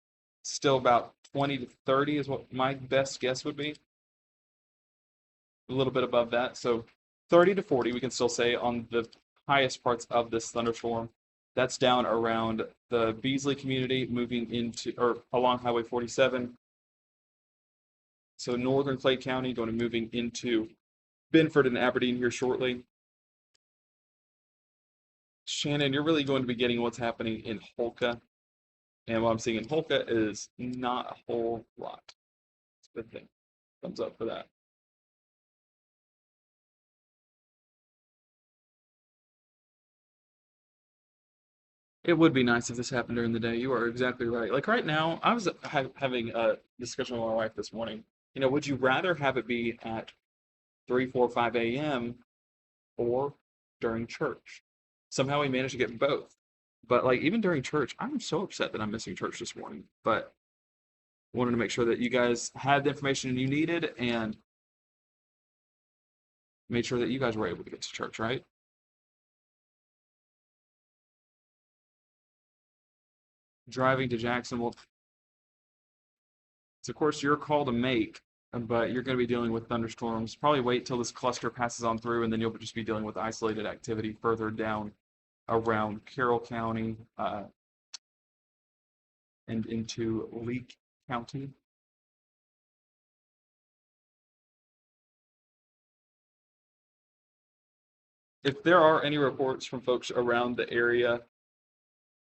Still about 20 to 30 is what my best guess would be. A little bit above that. So 30 to 40, we can still say on the highest parts of this thunderstorm. That's down around the Beasley community, moving into or along Highway 47. So northern Clay County going to moving into Binford and Aberdeen here shortly. Shannon, you're really going to be getting what's happening in Holka. And what I'm seeing in Holka is not a whole lot. It's a good thing. Thumbs up for that. It would be nice if this happened during the day. You are exactly right. Like right now, I was having a discussion with my wife this morning. Would you rather have it be at 3, 4, 5 a.m. or during church? Somehow we managed to get both. But like even during church, I'm so upset that I'm missing church this morning. But wanted to make sure that you guys had the information you needed and made sure that you guys were able to get to church, right? Driving to Jacksonville, it's of course your call to make, but you're going to be dealing with thunderstorms. Probably wait till this cluster passes on through, and then you'll just be dealing with isolated activity further down around Carroll County and into Leake County. If there are any reports from folks around the area,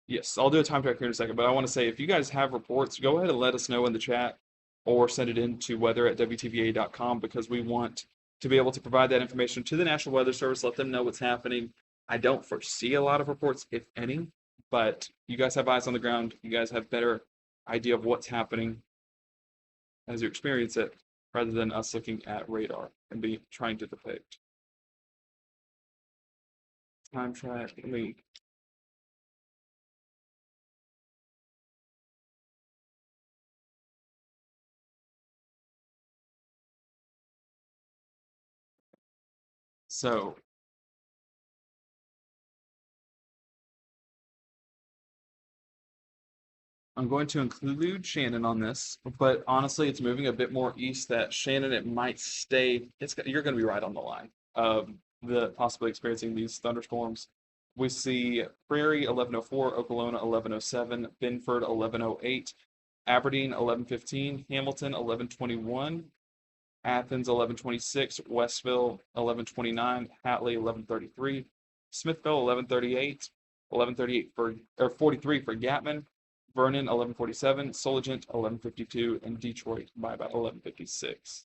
yes, I'll do a time track here in a second, but I want to say if you guys have reports, go ahead and let us know in the chat or send it in to weather@wtva.com because we want to be able to provide that information to the National Weather Service, let them know what's happening. I don't foresee a lot of reports, if any, but you guys have eyes on the ground. You guys have better idea of what's happening as you experience it rather than us looking at radar and be trying to depict. Time track, let me so I'm going to include Shannon on this, but honestly, it's moving a bit more east that Shannon, it might stay. You're going to be right on the line of the possibly experiencing these thunderstorms. We see Prairie 1104, Okolona 1107, Binford 1108, Aberdeen 1115, Hamilton 1121, Athens 1126, Westville 1129, Hatley 1133, Smithville 1138, 1138 for or 43 for Gatman, Vernon 1147, Soligent 1152, and Detroit by about 1156.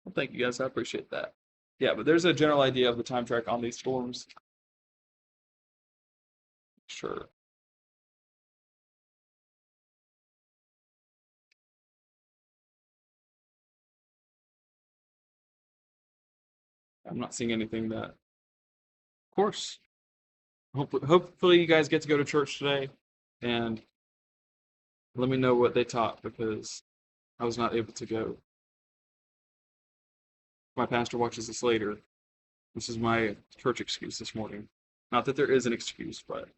Well, thank you guys. I appreciate that. Yeah, but there's a general idea of the time track on these storms. Sure. I'm not seeing anything that, of course. Hopefully you guys get to go to church today, and let me know what they taught because I was not able to go. My pastor watches this later. This is my church excuse this morning. Not that there is an excuse, but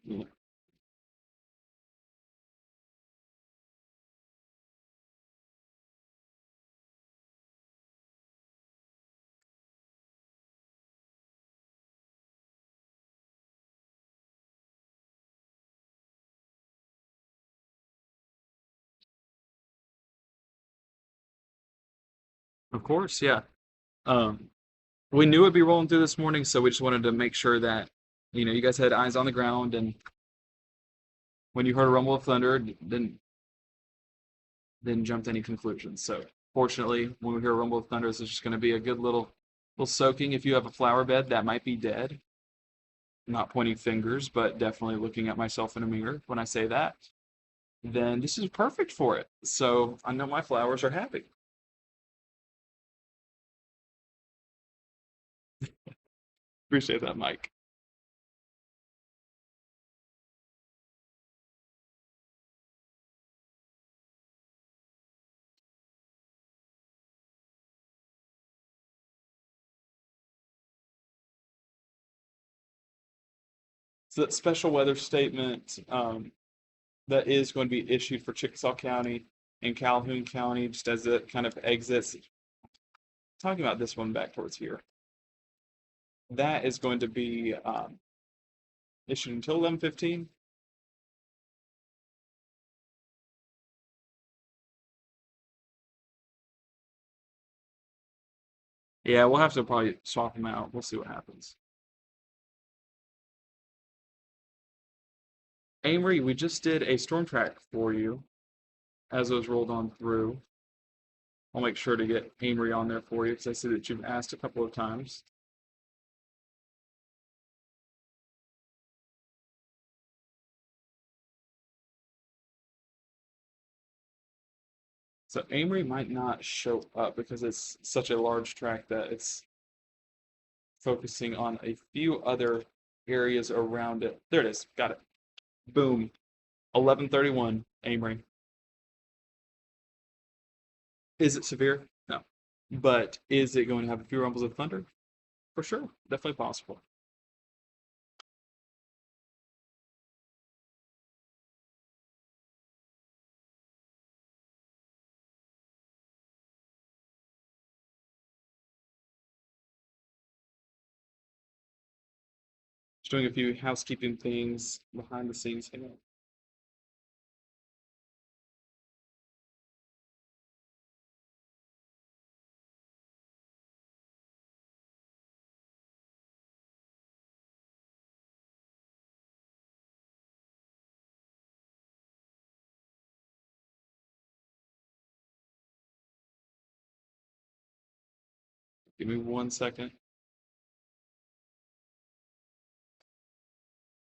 of course, yeah. Um, we knew it'd be rolling through this morning, so we just wanted to make sure that you guys had eyes on the ground, and when you heard a rumble of thunder, didn't jump to any conclusions. So fortunately, when we hear a rumble of thunder, this is just going to be a good little soaking. If you have a flower bed that might be dead, not pointing fingers, but definitely looking at myself in a mirror when I say that, then this is perfect for it. So I know my flowers are happy. Appreciate that, Mike. So that special weather statement that is going to be issued for Chickasaw County and Calhoun County, just as it kind of exits. Talking about this one back towards here, that is going to be issued until 11:15. Yeah, we'll have to probably swap them out. We'll see what happens. Amory, we just did a storm track for you as those rolled on through. I'll make sure to get Amory on there for you because I see that you've asked a couple of times. So Amory might not show up because it's such a large track that it's focusing on a few other areas around it. There it is. Got it. Boom. 11:31, Amory. Is it severe? No. But is it going to have a few rumbles of thunder? For sure. Definitely possible. Just doing a few housekeeping things behind the scenes. Hang on. Give me 1 second.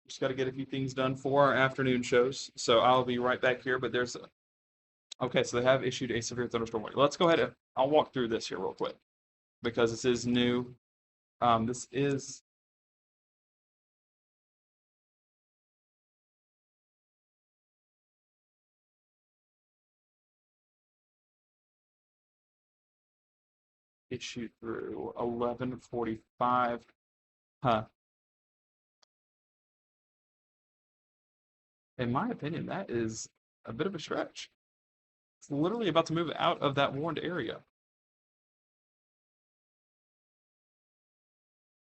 Just got to get a few things done for our afternoon shows. So I'll be right back here. But there's okay, so they have issued a severe thunderstorm warning. Let's go ahead and I'll walk through this here real quick because this is new. This is issued through 11:45. Huh. In my opinion, that is a bit of a stretch. It's literally about to move out of that warned area.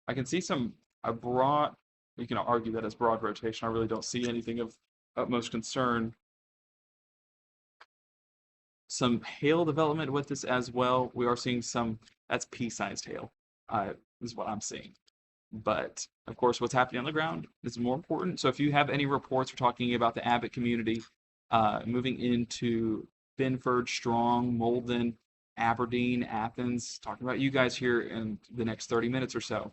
I can see some a broad. You can argue that as broad rotation. I really don't see anything of utmost concern. Some hail development with this as well. We are seeing some. That's pea-sized hail. Is what I'm seeing. But of course, what's happening on the ground is more important. So if you have any reports, we're talking about the Abbott community moving into Binford, Strong, Molden, Aberdeen, Athens, talking about you guys here in the next 30 minutes or so.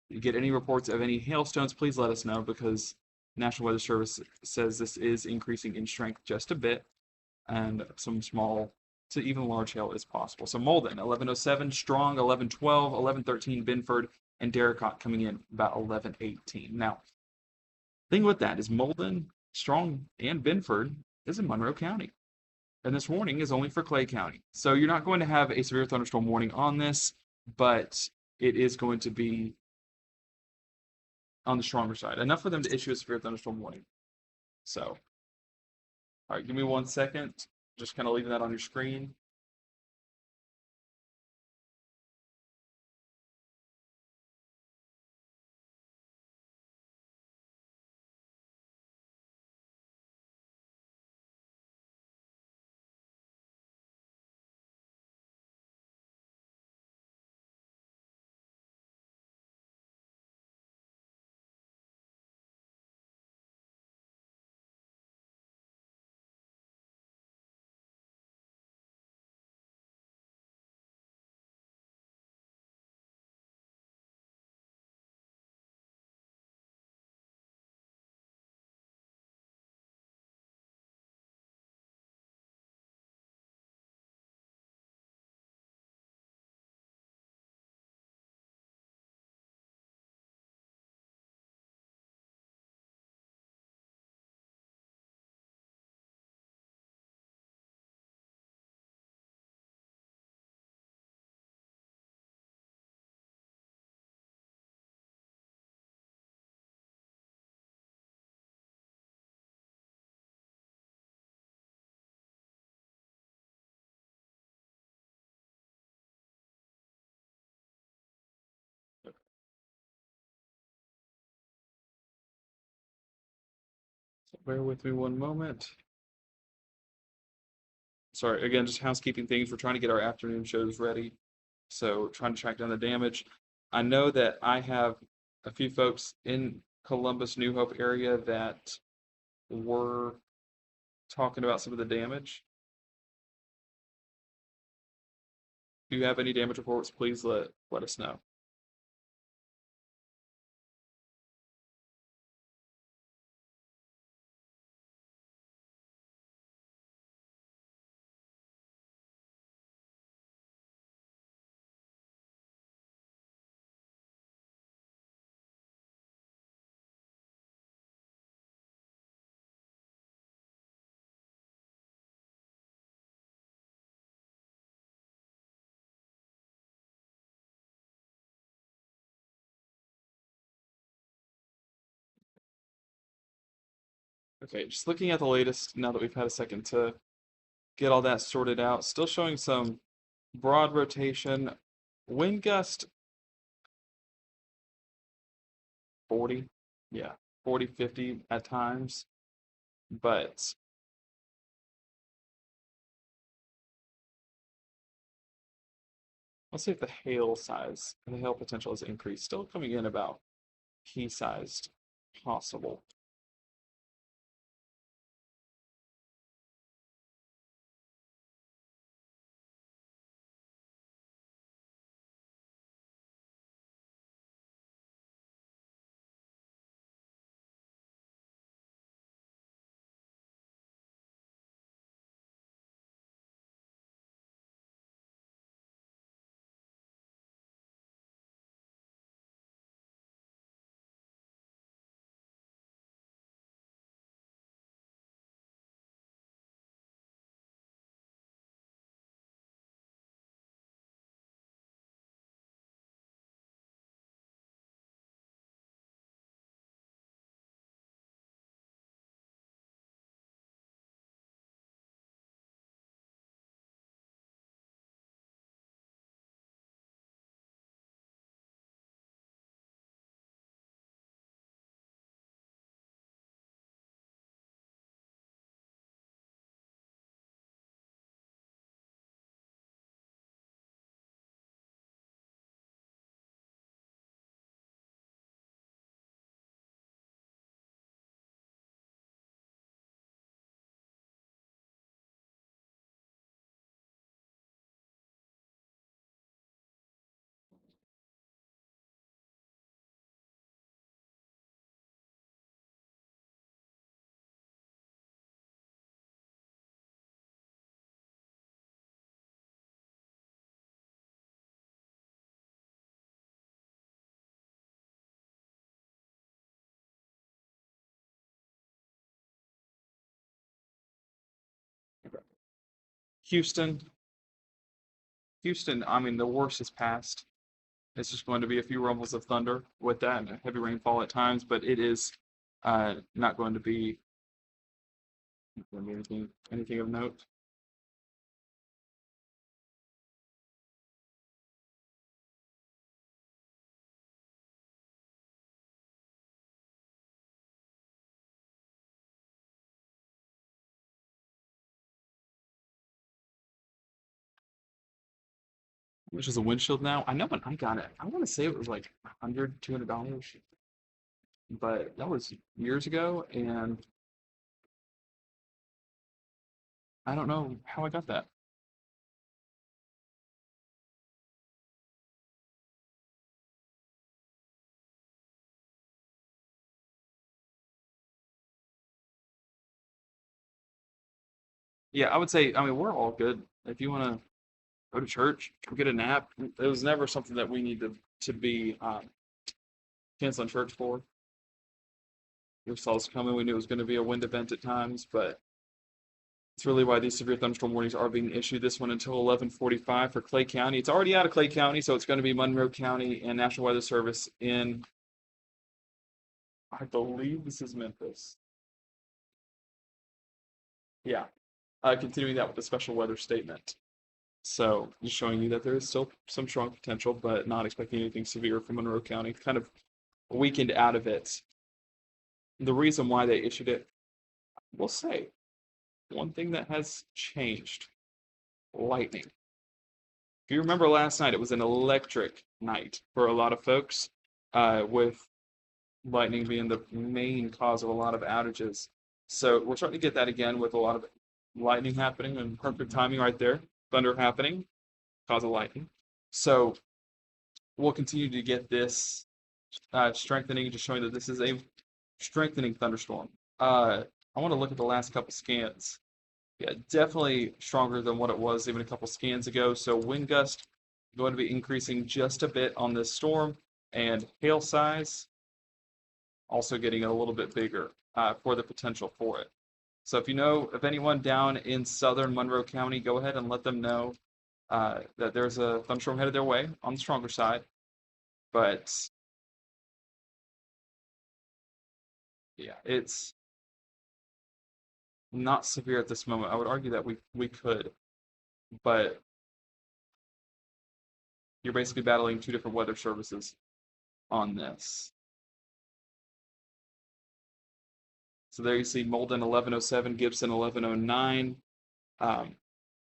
You get any reports of any hailstones, please let us know because National Weather Service says this is increasing in strength just a bit and some small to even large hail is possible. So Molden, 11:07, Strong, 11:12, 11:13, Binford, and Darracot coming in about 11:18. Now, thing with that is Molden, Strong, and Binford is in Monroe County. And this warning is only for Clay County. So you're not going to have a severe thunderstorm warning on this, but it is going to be on the stronger side. Enough for them to issue a severe thunderstorm warning. So, all right, give me 1 second. Just kind of leaving that on your screen. So bear with me one moment. Sorry, again, just housekeeping things. We're trying to get our afternoon shows ready. So trying to track down the damage. I know that I have a few folks in Columbus, New Hope area that were talking about some of the damage. If you have any damage reports, please let us know. Okay, just looking at the latest now that we've had a second to get all that sorted out. Still showing some broad rotation. Wind gust 40. Yeah, 40, 50 at times. But let's see if the hail size and the hail potential has increased. Still coming in about pea-sized possible. Houston, Houston, I mean, the worst is past. It's just going to be a few rumbles of thunder with that and heavy rainfall at times, but it is not going to be anything of note. Which is a windshield now. I know when I got it, I want to say it was like $100, $200, but that was years ago, and I don't know how I got that. Yeah, I would say, I mean, we're all good. If you want to go to church, go get a nap, it was never something that we need to be canceling church for. We saw this coming. We knew it was going to be a wind event at times, but it's really why these severe thunderstorm warnings are being issued. This one until 11:45 for Clay County. It's already out of Clay County, so it's going to be Monroe County and National Weather Service in, I believe this is Memphis. Yeah, continuing that with a special weather statement. So just showing you that there is still some strong potential, but not expecting anything severe from Monroe County. Kind of weakened out of it. The reason why they issued it we'll say one thing that has changed: lightning. If you remember last night, it was an electric night for a lot of folks, with lightning being the main cause of a lot of outages. So we're starting to get that again with a lot of lightning happening and perfect timing right there. Thunder happening, cause of lightning. So we'll continue to get this strengthening, just showing that this is a strengthening thunderstorm. I want to look at the last couple scans. Yeah, definitely stronger than what it was even a couple scans ago. So wind gust going to be increasing just a bit on this storm, and hail size also getting a little bit bigger for the potential for it. So if you know of anyone down in southern Monroe County, go ahead and let them know that there's a thunderstorm headed their way on the stronger side. But yeah, it's not severe at this moment. I would argue that we could, but you're basically battling two different weather services on this. So there you see Molden 1107, Gibson 1109,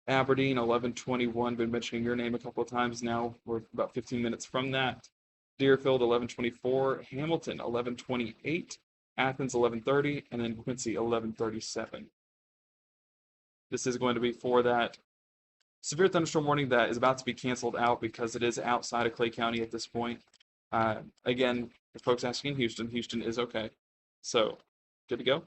Aberdeen 1121. Been mentioning your name a couple of times now. We're about 15 minutes from that. Deerfield 1124, Hamilton 1128, Athens 1130, and then Quincy 1137. This is going to be for that severe thunderstorm warning that is about to be canceled out because it is outside of Clay County at this point. Again, for folks asking Houston, Houston is okay. So, good to go.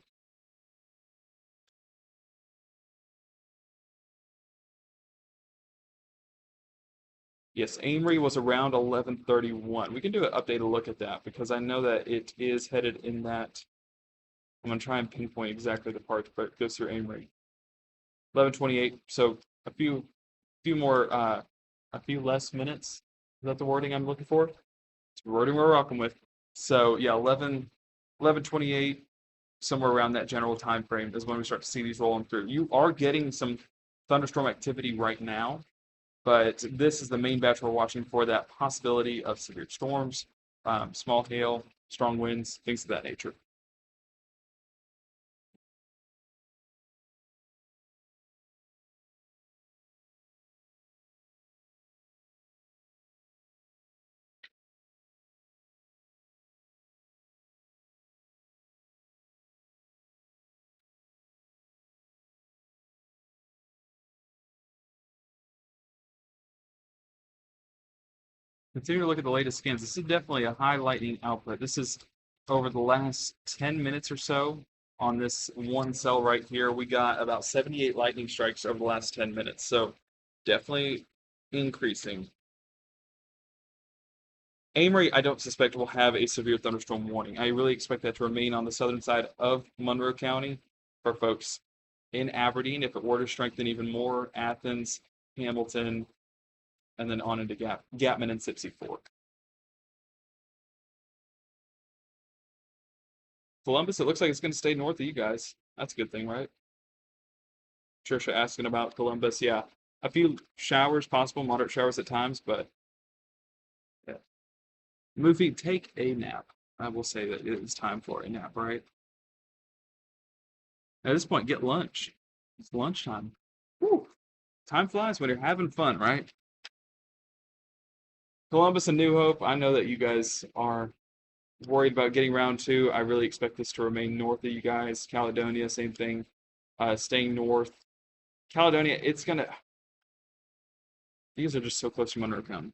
Yes, Amory was around 1131. We can do an updated look at that because I know that it is headed in that. I'm going to try and pinpoint exactly the part, but it goes through Amory. 1128. So a few more, a few less minutes. Is that the wording I'm looking for? It's the wording we're rocking with. So yeah, 1128, somewhere around that general time frame is when we start to see these rolling through. You are getting some thunderstorm activity right now, but this is the main batch we're watching for that possibility of severe storms, small hail, strong winds, things of that nature. Continue to look at the latest scans. This is definitely a high lightning output. This is over the last 10 minutes or so on this one cell right here. We got about 78 lightning strikes over the last 10 minutes. So definitely increasing. Amory, I don't suspect will have a severe thunderstorm warning. I really expect that to remain on the southern side of Monroe County for folks in Aberdeen. If it were to strengthen even more, Athens, Hamilton, and then on into Gapman and Sipsey Fork. Columbus, it looks like it's going to stay north of you guys. That's a good thing, right? Trisha asking about Columbus. Yeah, a few showers possible, moderate showers at times, but yeah. Movie, take a nap. I will say that it is time for a nap, right? At this point, get lunch. It's lunchtime. Whew. Time flies when you're having fun, right? Columbus and New Hope, I know that you guys are worried about getting round two. I really expect this to remain north of you guys. Caledonia, same thing. Staying north. Caledonia, it's gonna. These are just so close to Monroe County.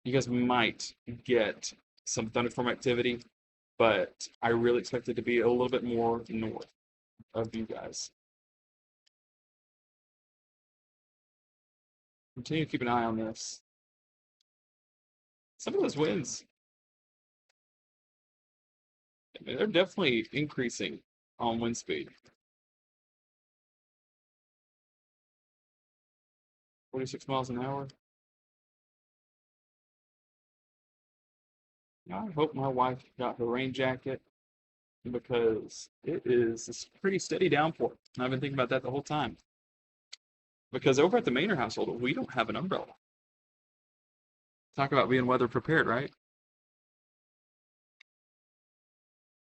You guys might get some thunderstorm activity, but I really expect it to be a little bit more north of you guys. Continue to keep an eye on this. Some of those winds, I mean, they're definitely increasing on wind speed. 46 miles an hour. I hope my wife got her rain jacket because it is a pretty steady downpour. I've been thinking about that the whole time. Because over at the Maynard household, we don't have an umbrella. Talk about being weather prepared, right?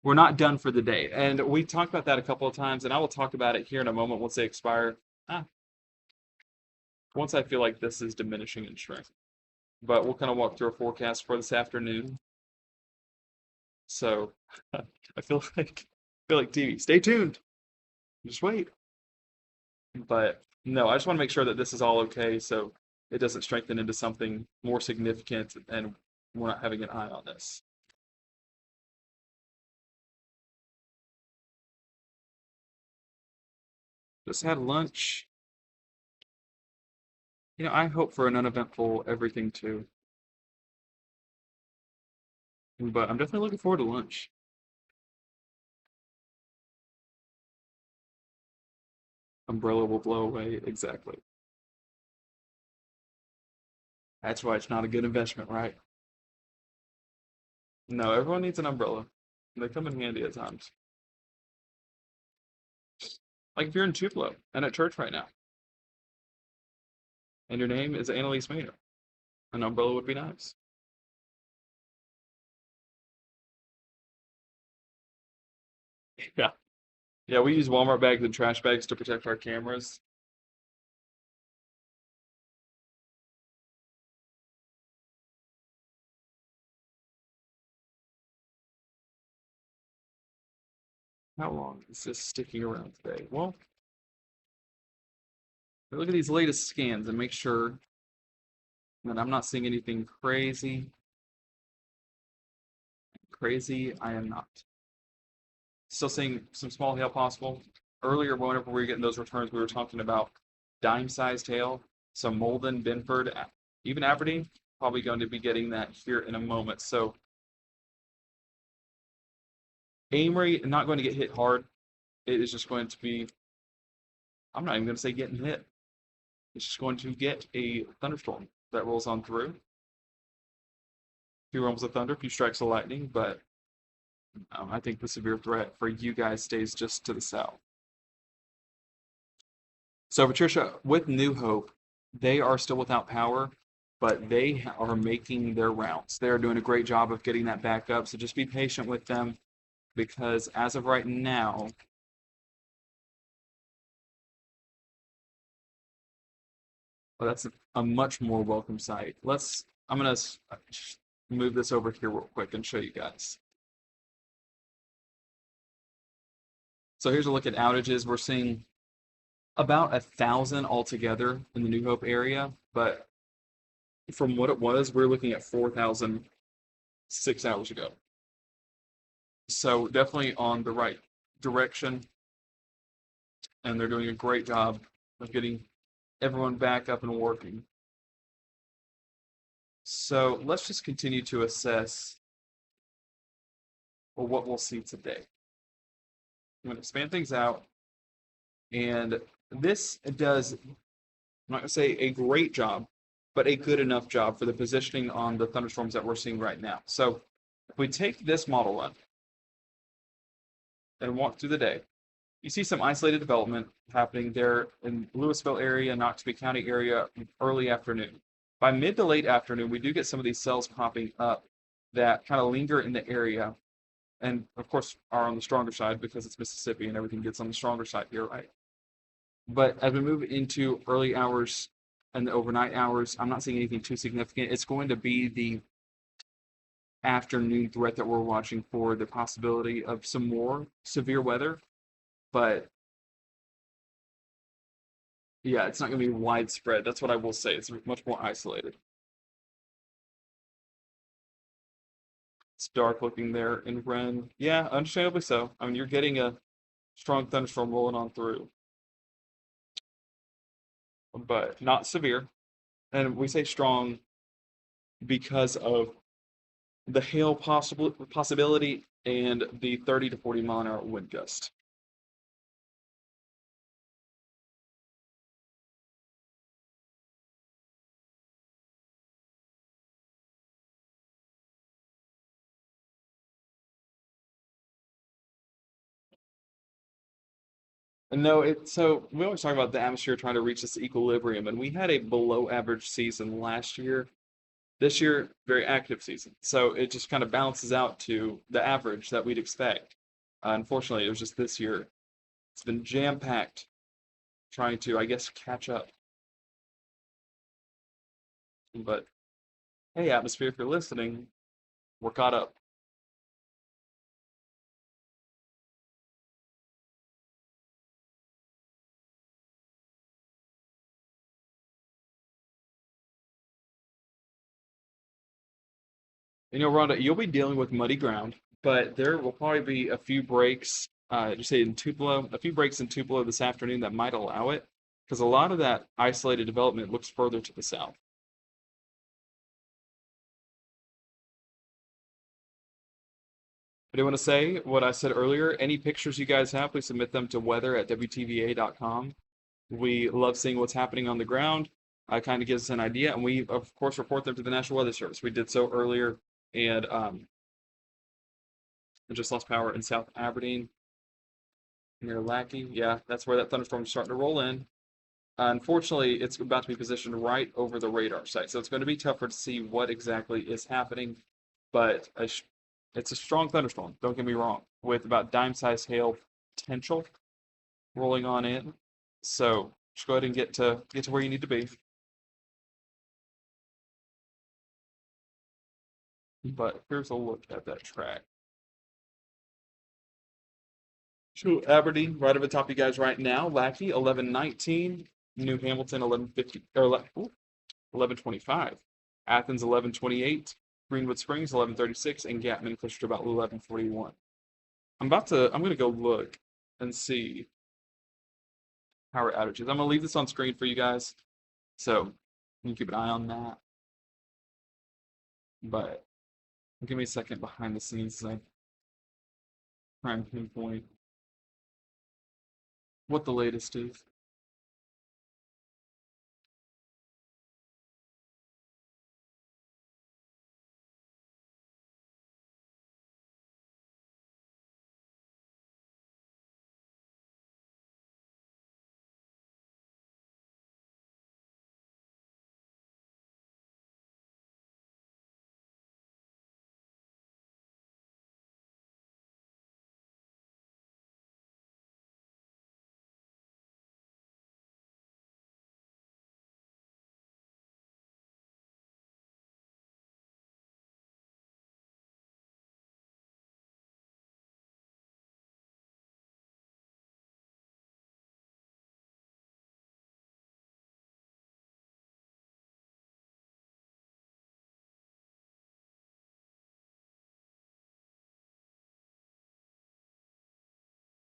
we're not done for the day. And we talked about that a couple of times, and I will talk about it here in a moment once they expire. Ah, once I feel like this is diminishing in strength. But we'll kind of walk through a forecast for this afternoon. So I feel like TV. Stay tuned. Just wait. But no, I just want to make sure that this is all okay so it doesn't strengthen into something more significant and we're not having an eye on this. Just had lunch. I hope for an uneventful everything too. But I'm definitely looking forward to lunch. Umbrella will blow away. Exactly. That's why it's not a good investment, right? No, everyone needs an umbrella. They come in handy at times. Like if you're in Tupelo and at church right now, and your name is Annalise Maynard, an umbrella would be nice. Yeah. Yeah, we use Walmart bags and trash bags to protect our cameras. How long is this sticking around today? Well, look at these latest scans and make sure that I'm not seeing anything crazy. Crazy, I am not. Still seeing some small hail possible. Earlier, whenever we were getting those returns, we were talking about dime-sized hail. So Molden, Binford, even Aberdeen, probably going to be getting that here in a moment. So Amory not going to get hit hard. It is just going to be, I'm not even going to say getting hit. It's just going to get a thunderstorm that rolls on through. A few rumbles of thunder, a few strikes of lightning, but I think the severe threat for you guys stays just to the south. So, Patricia, with New Hope, they are still without power, but they are making their rounds. They're doing a great job of getting that back up. So just be patient with them because as of right now, well, that's a much more welcome sight. I'm going to move this over here real quick and show you guys. So here's a look at outages. We're seeing about 1,000 altogether in the New Hope area, but from what it was, we're looking at 4,000 6 hours ago. So definitely on the right direction, and they're doing a great job of getting everyone back up and working. So let's just continue to assess what we'll see today. I'm going to expand things out, and this does, I'm not going to say a great job, but a good enough job for the positioning on the thunderstorms that we're seeing right now. So if we take this model run and walk through the day, you see some isolated development happening there in Louisville area, Knoxville County area, early afternoon. By mid to late afternoon, we do get some of these cells popping up that kind of linger in the area, and of course are on the stronger side because it's Mississippi and everything gets on the stronger side here, right? But as we move into early hours and the overnight hours, I'm not seeing anything too significant. It's going to be the afternoon threat that we're watching for, the possibility of some more severe weather. But yeah, it's not going to be widespread. That's what I will say. It's much more isolated. It's dark looking there in Ren. Yeah, understandably so. I mean, you're getting a strong thunderstorm rolling on through, but not severe. And we say strong because of the hail possibility and the 30 to 40 mile an hour wind gust. And no, so we always talk about the atmosphere trying to reach this equilibrium, and we had a below average season last year. This year, very active season. So it just kind of balances out to the average that we'd expect. Unfortunately, it was just this year. It's been jam-packed trying to, I guess, catch up. But hey, Atmosphere, if you're listening, we're caught up. Rhonda, you'll be dealing with muddy ground, but there will probably be a few breaks, just say in Tupelo, a few breaks in Tupelo this afternoon that might allow it, because a lot of that isolated development looks further to the south. I do want to say what I said earlier. Any pictures you guys have, please submit them to weather@wtva.com. We love seeing what's happening on the ground. Kind of gives us an idea, and we, of course, report them to the National Weather Service. We did so earlier, and I just lost power in South Aberdeen near Lackey. Yeah, that's where that thunderstorm is starting to roll in. Unfortunately, it's about to be positioned right over the radar site, so it's going to be tougher to see what exactly is happening. But it's a strong thunderstorm. Don't get me wrong, with about dime-sized hail potential rolling on in. So just go ahead and get to where you need to be. But here's a look at that track. So Aberdeen, right over the top of you guys right now. Lackey, 11:19. New Hamilton, 11:50 or 11:25. Athens, 11:28. Greenwood Springs, 11:36, and Gatman closer to about 11:41. I'm gonna go look and see power outages. I'm gonna leave this on screen for you guys, so you can keep an eye on that. But give me a second behind the scenes as I try and pinpoint what the latest is.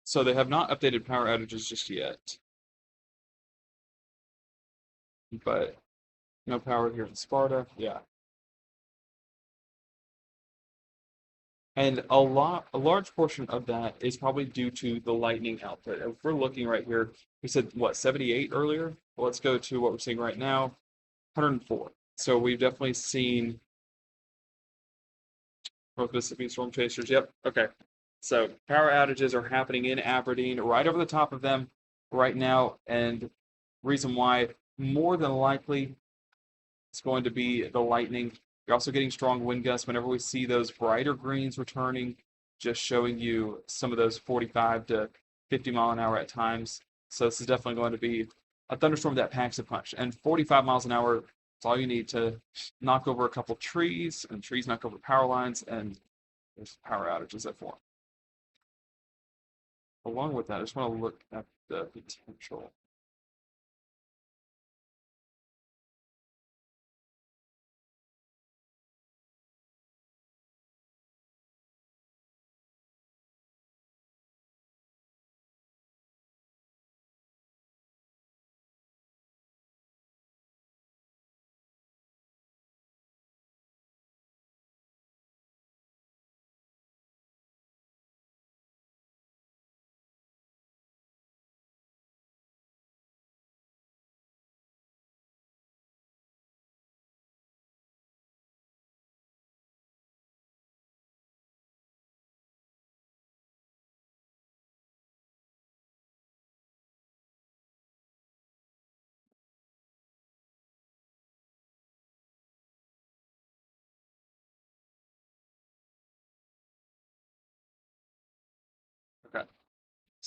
So they have not updated power outages just yet, but no power here in Sparta. Yeah. And a large portion of that is probably due to the lightning output. If we're looking right here, we said what, 78 earlier? Well, let's go to what we're seeing right now, 104. So we've definitely seen North Mississippi storm chasers. Yep. Okay. So power outages are happening in Aberdeen, right over the top of them right now. And reason why, more than likely, it's going to be the lightning. You're also getting strong wind gusts whenever we see those brighter greens returning, just showing you some of those 45 to 50 mile an hour at times. So this is definitely going to be a thunderstorm that packs a punch. And 45 miles an hour, it's all you need to knock over a couple trees, and trees knock over power lines, and there's power outages that form. Along with that, I just want to look at the potential.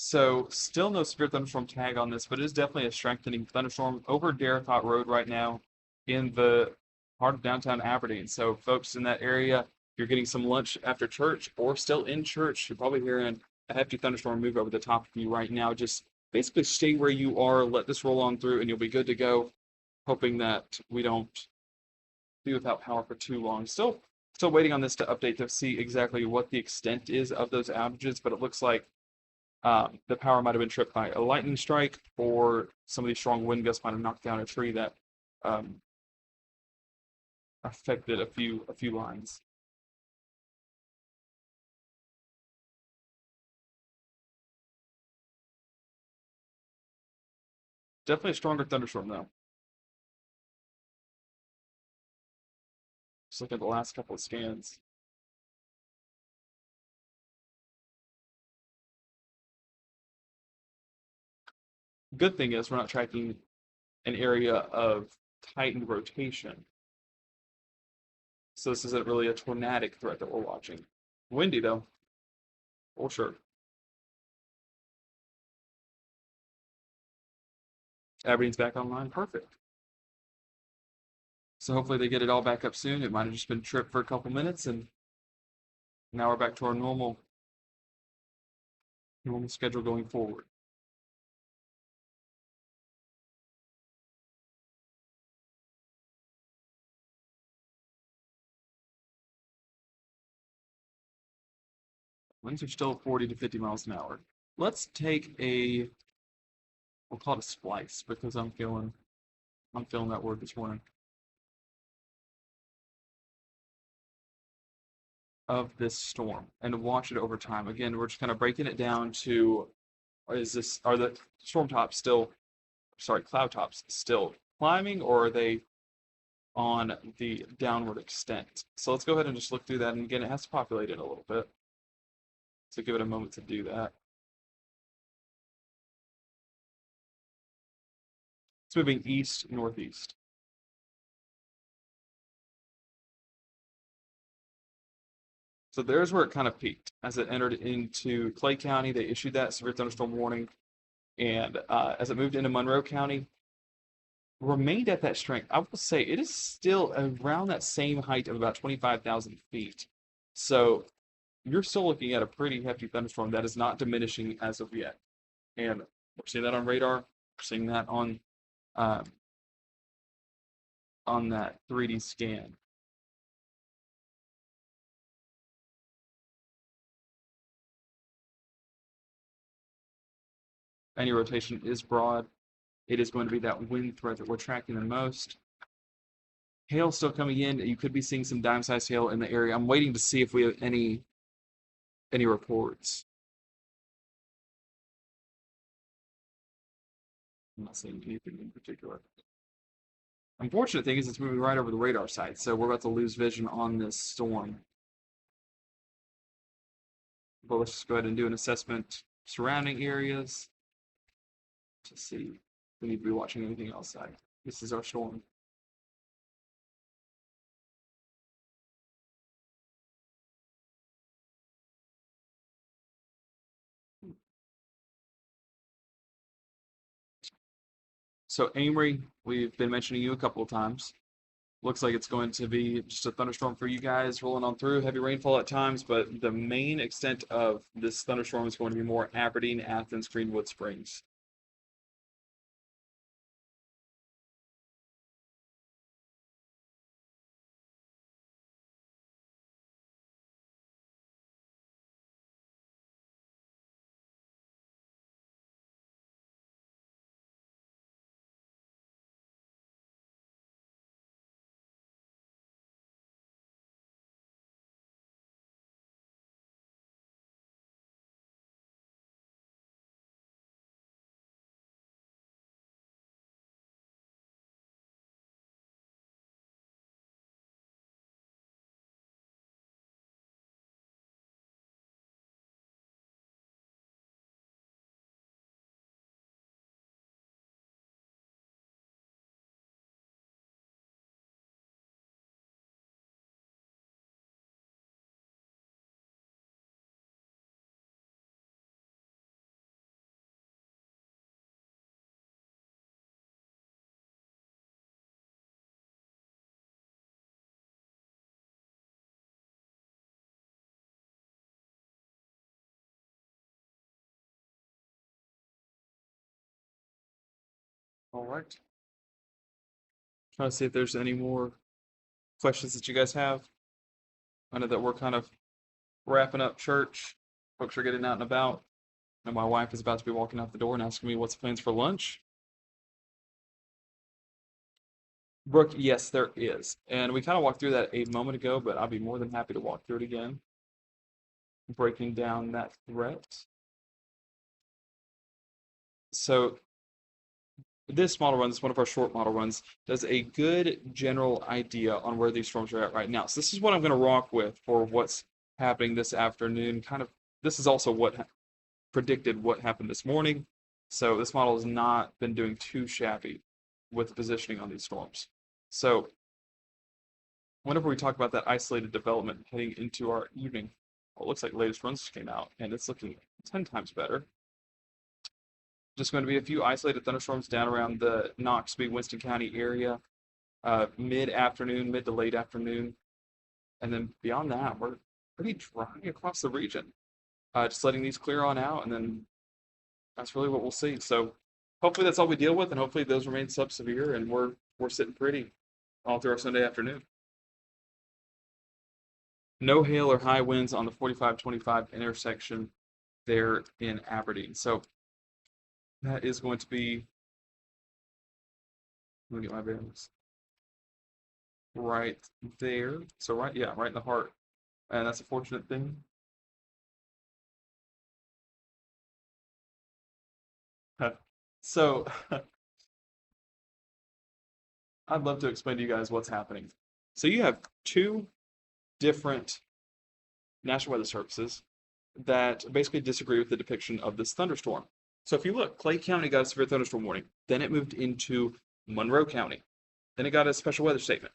So still no severe thunderstorm tag on this, but it is definitely a strengthening thunderstorm over Daracot Road right now in the heart of downtown Aberdeen. So folks in that area, if you're getting some lunch after church or still in church, you're probably hearing a hefty thunderstorm move over the top of you right now. Just basically stay where you are, let this roll on through, and you'll be good to go. Hoping that we don't be without power for too long. Still waiting on this to update to see exactly what the extent is of those outages, but it looks like the power might have been tripped by a lightning strike, or some of these strong wind gusts might have knocked down a tree that um, affected a few lines. Definitely a stronger thunderstorm though. Just look at the last couple of scans. Good thing is we're not tracking an area of tightened rotation, so this isn't really a tornadic threat that we're watching. Windy though, for sure. Aberdeen's back online, perfect. So hopefully they get it all back up soon. It might have just been tripped for a couple minutes, and now we're back to our normal schedule going forward. Winds are still 40 to 50 miles an hour. Let's take we'll call it a splice because I'm feeling that word this morning, of this storm and watch it over time. Again, we're just kind of breaking it down to, are the storm tops still, sorry, cloud tops still climbing, or are they on the downward extent? So let's go ahead and just look through that. And again, it has to populate it a little bit. So give it a moment to do that. It's moving east, northeast. So there's where it kind of peaked as it entered into Clay County. They issued that severe thunderstorm warning, and as it moved into Monroe County, remained at that strength. I will say it is still around that same height of about 25,000 feet. So you're still looking at a pretty hefty thunderstorm that is not diminishing as of yet. And we're seeing that on radar. We're seeing that uh, on that 3D scan. Any rotation is broad. It is going to be that wind threat that we're tracking the most. Hail still coming in. You could be seeing some dime-sized hail in the area. I'm waiting to see if we have any reports. I'm not seeing anything in particular. Unfortunate thing is it's moving right over the radar site, so we're about to lose vision on this storm. But let's just go ahead and do an assessment surrounding areas to see if we need to be watching anything outside. This is our storm. So Amory, we've been mentioning you a couple of times. Looks like it's going to be just a thunderstorm for you guys rolling on through, heavy rainfall at times, but the main extent of this thunderstorm is going to be more Aberdeen, Athens, Greenwood Springs. All right. Trying to see if there's any more questions that you guys have. I know that we're kind of wrapping up church. Folks are getting out and about. And my wife is about to be walking out the door and asking me what's the plans for lunch. Brooke, yes, there is. And we kind of walked through that a moment ago, but I'll be more than happy to walk through it again, breaking down that threat. So this model run, this is one of our short model runs, does a good general idea on where these storms are at right now. So this is what I'm going to rock with for what's happening this afternoon. Kind of, this is also what predicted what happened this morning. So this model has not been doing too shabby with the positioning on these storms. So whenever we talk about that isolated development heading into our evening, well, it looks like the latest runs came out and it's looking 10 times better. Just going to be a few isolated thunderstorms down around the Knoxville, Winston County area, mid-afternoon, mid to late afternoon. And then beyond that, we're pretty dry across the region. Just letting these clear on out, and then that's really what we'll see. So hopefully that's all we deal with, and hopefully those remain sub-severe, and we're sitting pretty all through our Sunday afternoon. No hail or high winds on the 45-25 intersection there in Aberdeen. So that is going to be, let me get my bearings, right there. So right, yeah, right in the heart. And that's a fortunate thing. So I'd love to explain to you guys what's happening. So you have two different National Weather Services that basically disagree with the depiction of this thunderstorm. So if you look, Clay County got a severe thunderstorm warning. Then it moved into Monroe County. Then it got a special weather statement.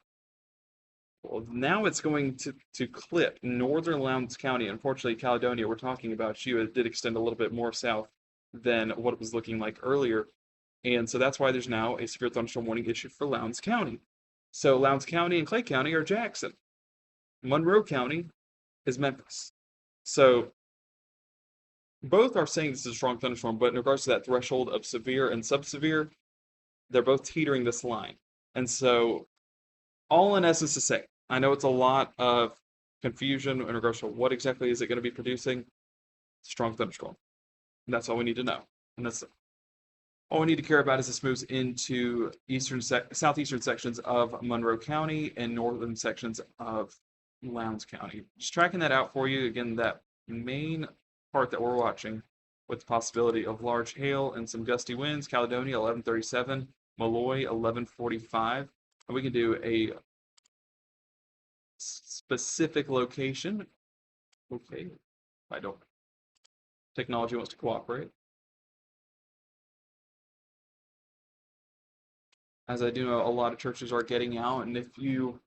Well, now it's going to clip northern Lowndes County. Unfortunately, Caledonia, we're talking about you, it did extend a little bit more south than what it was looking like earlier. And so that's why there's now a severe thunderstorm warning issued for Lowndes County. So Lowndes County and Clay County are Jackson. Monroe County is Memphis. So both are saying this is a strong thunderstorm, but in regards to that threshold of severe and subsevere, they're both teetering this line. And so all in essence to say, I know it's a lot of confusion in regards to what exactly is it going to be producing. Strong thunderstorm. And that's all we need to know. And that's all we need to care about as this moves into southeastern sections of Monroe County and northern sections of Lowndes County. Just tracking that out for you. Again, that main part that we're watching with the possibility of large hail and some gusty winds. Caledonia 1137, Malloy 1145. And we can do a specific location. Okay, I don't. Technology wants to cooperate. As I do know, a lot of churches are getting out, and if you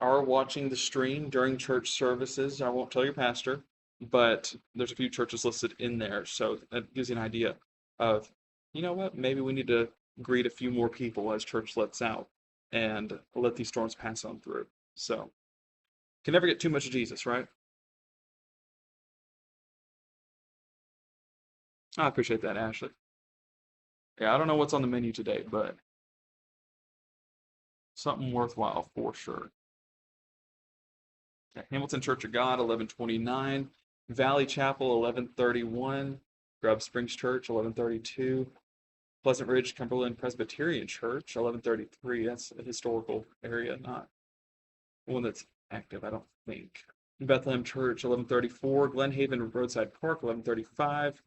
are watching the stream during church services, I won't tell your pastor, but there's a few churches listed in there, so that gives you an idea of, you know what, maybe we need to greet a few more people as church lets out and let these storms pass on through. So, can never get too much of Jesus, right? I appreciate that, Ashley. Yeah, I don't know what's on the menu today, but something worthwhile for sure. Okay, Hamilton Church of God, 1129. Valley Chapel, 1131. Grub Springs Church, 1132. Pleasant Ridge Cumberland Presbyterian Church, 1133. That's a historical area, not one that's active, I don't think. Bethlehem Church, 1134. Glen Haven Roadside Park, 1135.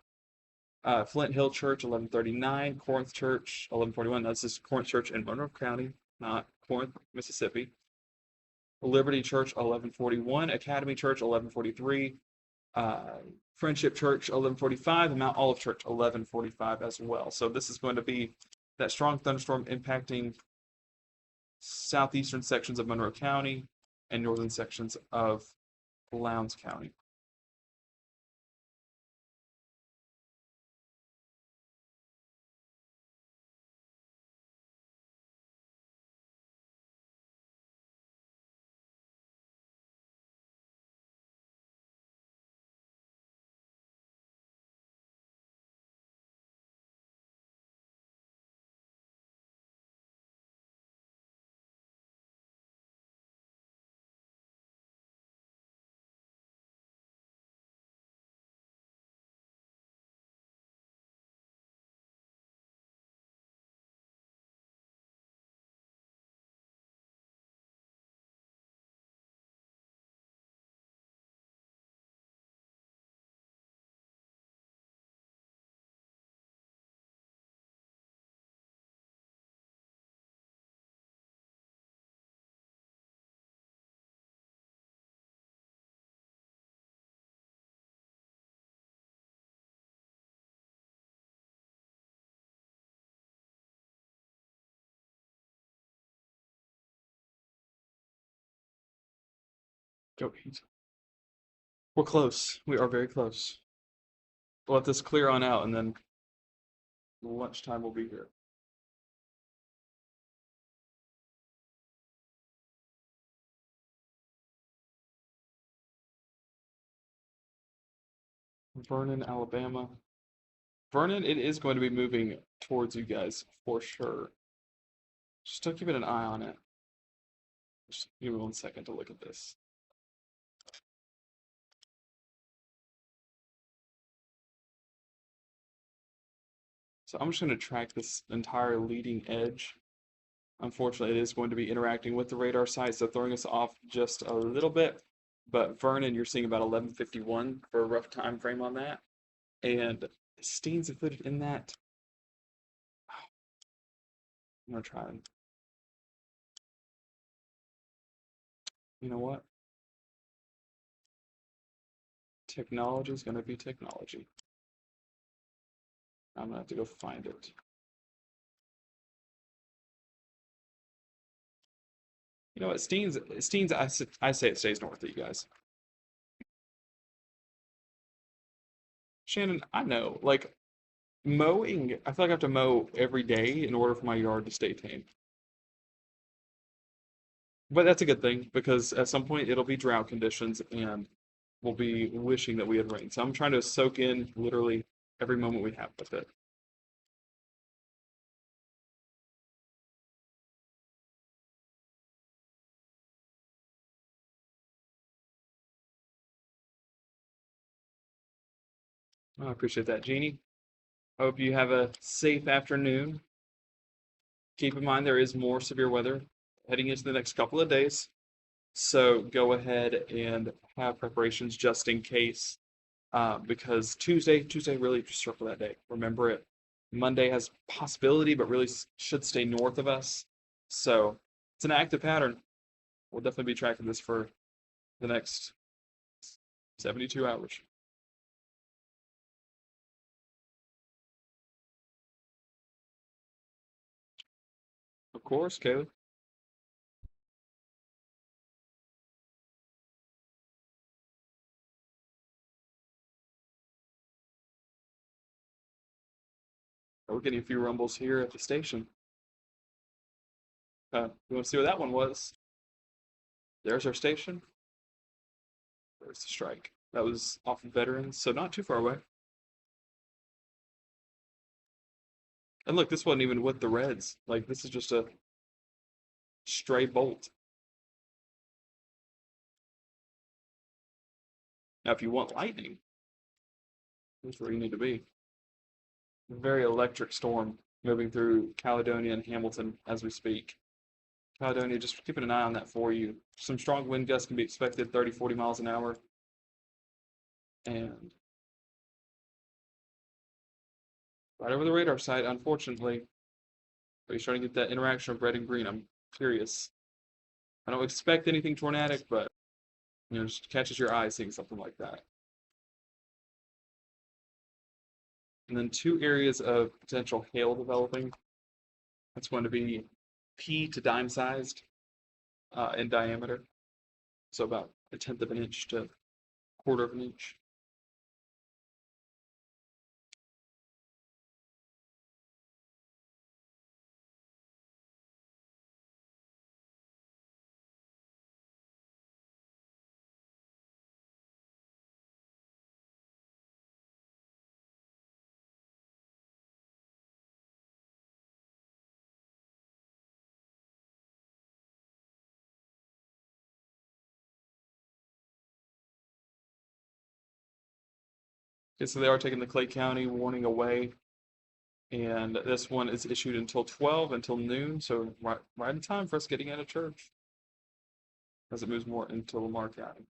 Flint Hill Church, 1139. Corinth Church, 1141. That's just Corinth Church in Monroe County, not Corinth, Mississippi. Liberty Church, 1141. Academy Church, 1143. Friendship Church, 1145. And Mount Olive Church, 1145 as well. So this is going to be that strong thunderstorm impacting southeastern sections of Monroe County and northern sections of Lowndes County. Go eat. We're close. We are very close. We'll let this clear on out and then lunchtime will be here. Vernon, Alabama. Vernon, it is going to be moving towards you guys for sure. Just still keeping an eye on it. Just give me 1 second to look at this. So I'm just going to track this entire leading edge. Unfortunately, it is going to be interacting with the radar site, so throwing us off just a little bit. But Vernon, you're seeing about 11:51 for a rough time frame on that. And Steen's included in that. I'm going to try and, you know what? Technology is going to be technology. I'm going to have to go find it. You know what? Steen's I say it stays north of you guys. Shannon, I know. Like, mowing, I feel like I have to mow every day in order for my yard to stay tame. But that's a good thing because at some point it'll be drought conditions and we'll be wishing that we had rain. So I'm trying to soak in literally every moment we have with it. I appreciate that, Jeannie. Hope you have a safe afternoon. Keep in mind there is more severe weather heading into the next couple of days. So go ahead and have preparations just in case. Because Tuesday really just circle that day. Remember it. Monday has possibility, but really should stay north of us. So it's an active pattern. We'll definitely be tracking this for the next 72 hours. Of course, Caleb. We're getting a few rumbles here at the station. You want to see what that one was? There's our station. There's the strike. That was off of Veterans, so not too far away. And look, this wasn't even with the Reds. Like, this is just a stray bolt. Now, if you want lightning, that's where you need to be. Very electric storm moving through Caledonia and Hamilton as we speak. Caledonia, just keeping an eye on that for you. Some strong wind gusts can be expected, 30, 40 miles an hour. And right over the radar site, unfortunately. Are you starting to get that interaction of red and green? I'm curious. I don't expect anything tornadic, but just catches your eye seeing something like that. And then two areas of potential hail developing. That's going to be pea to dime sized in diameter. So about 1/10 of an inch to 1/4 of an inch. Okay, so they are taking the Clay County warning away, and this one is issued until 12, until noon, so right in time for us getting out of church as it moves more into Lamar County.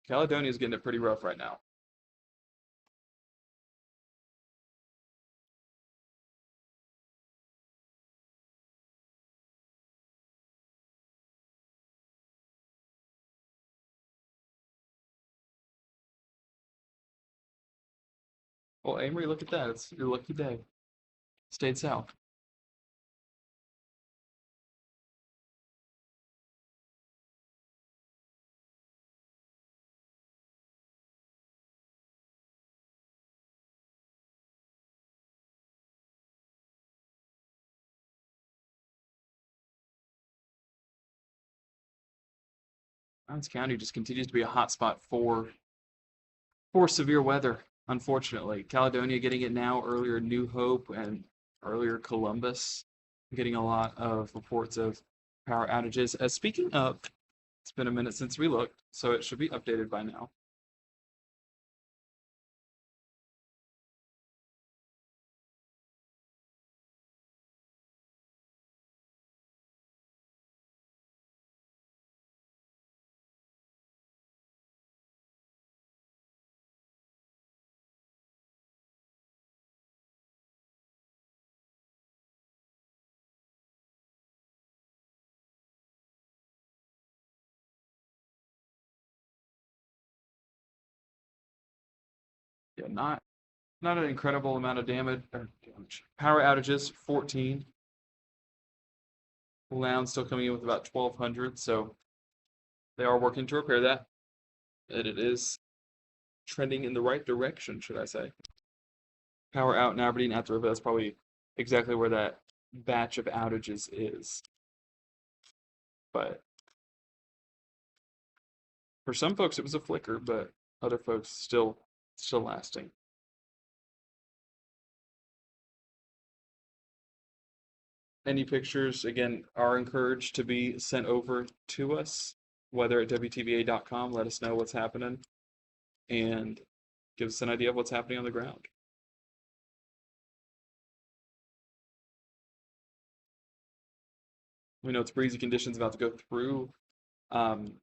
Caledonia is getting it pretty rough right now. Well, Amory, look at that. It's your lucky day. Stayed south. Lowndes County just continues to be a hotspot for severe weather. Unfortunately, Caledonia getting it now. Earlier, New Hope and earlier Columbus getting a lot of reports of power outages. Speaking of, it's been a minute since we looked, so it should be updated by now. Yeah, not an incredible amount of damage. Power outages, 14. Lowndes still coming in with about 1,200, so they are working to repair that. And it is trending in the right direction, should I say. Power out in Aberdeen at the river. That's probably exactly where that batch of outages is. But for some folks, it was a flicker, but other folks still lasting. Any pictures, again, are encouraged to be sent over to us, whether at WTVA.com. Let us know what's happening and give us an idea of what's happening on the ground. We know it's breezy conditions about to go through um,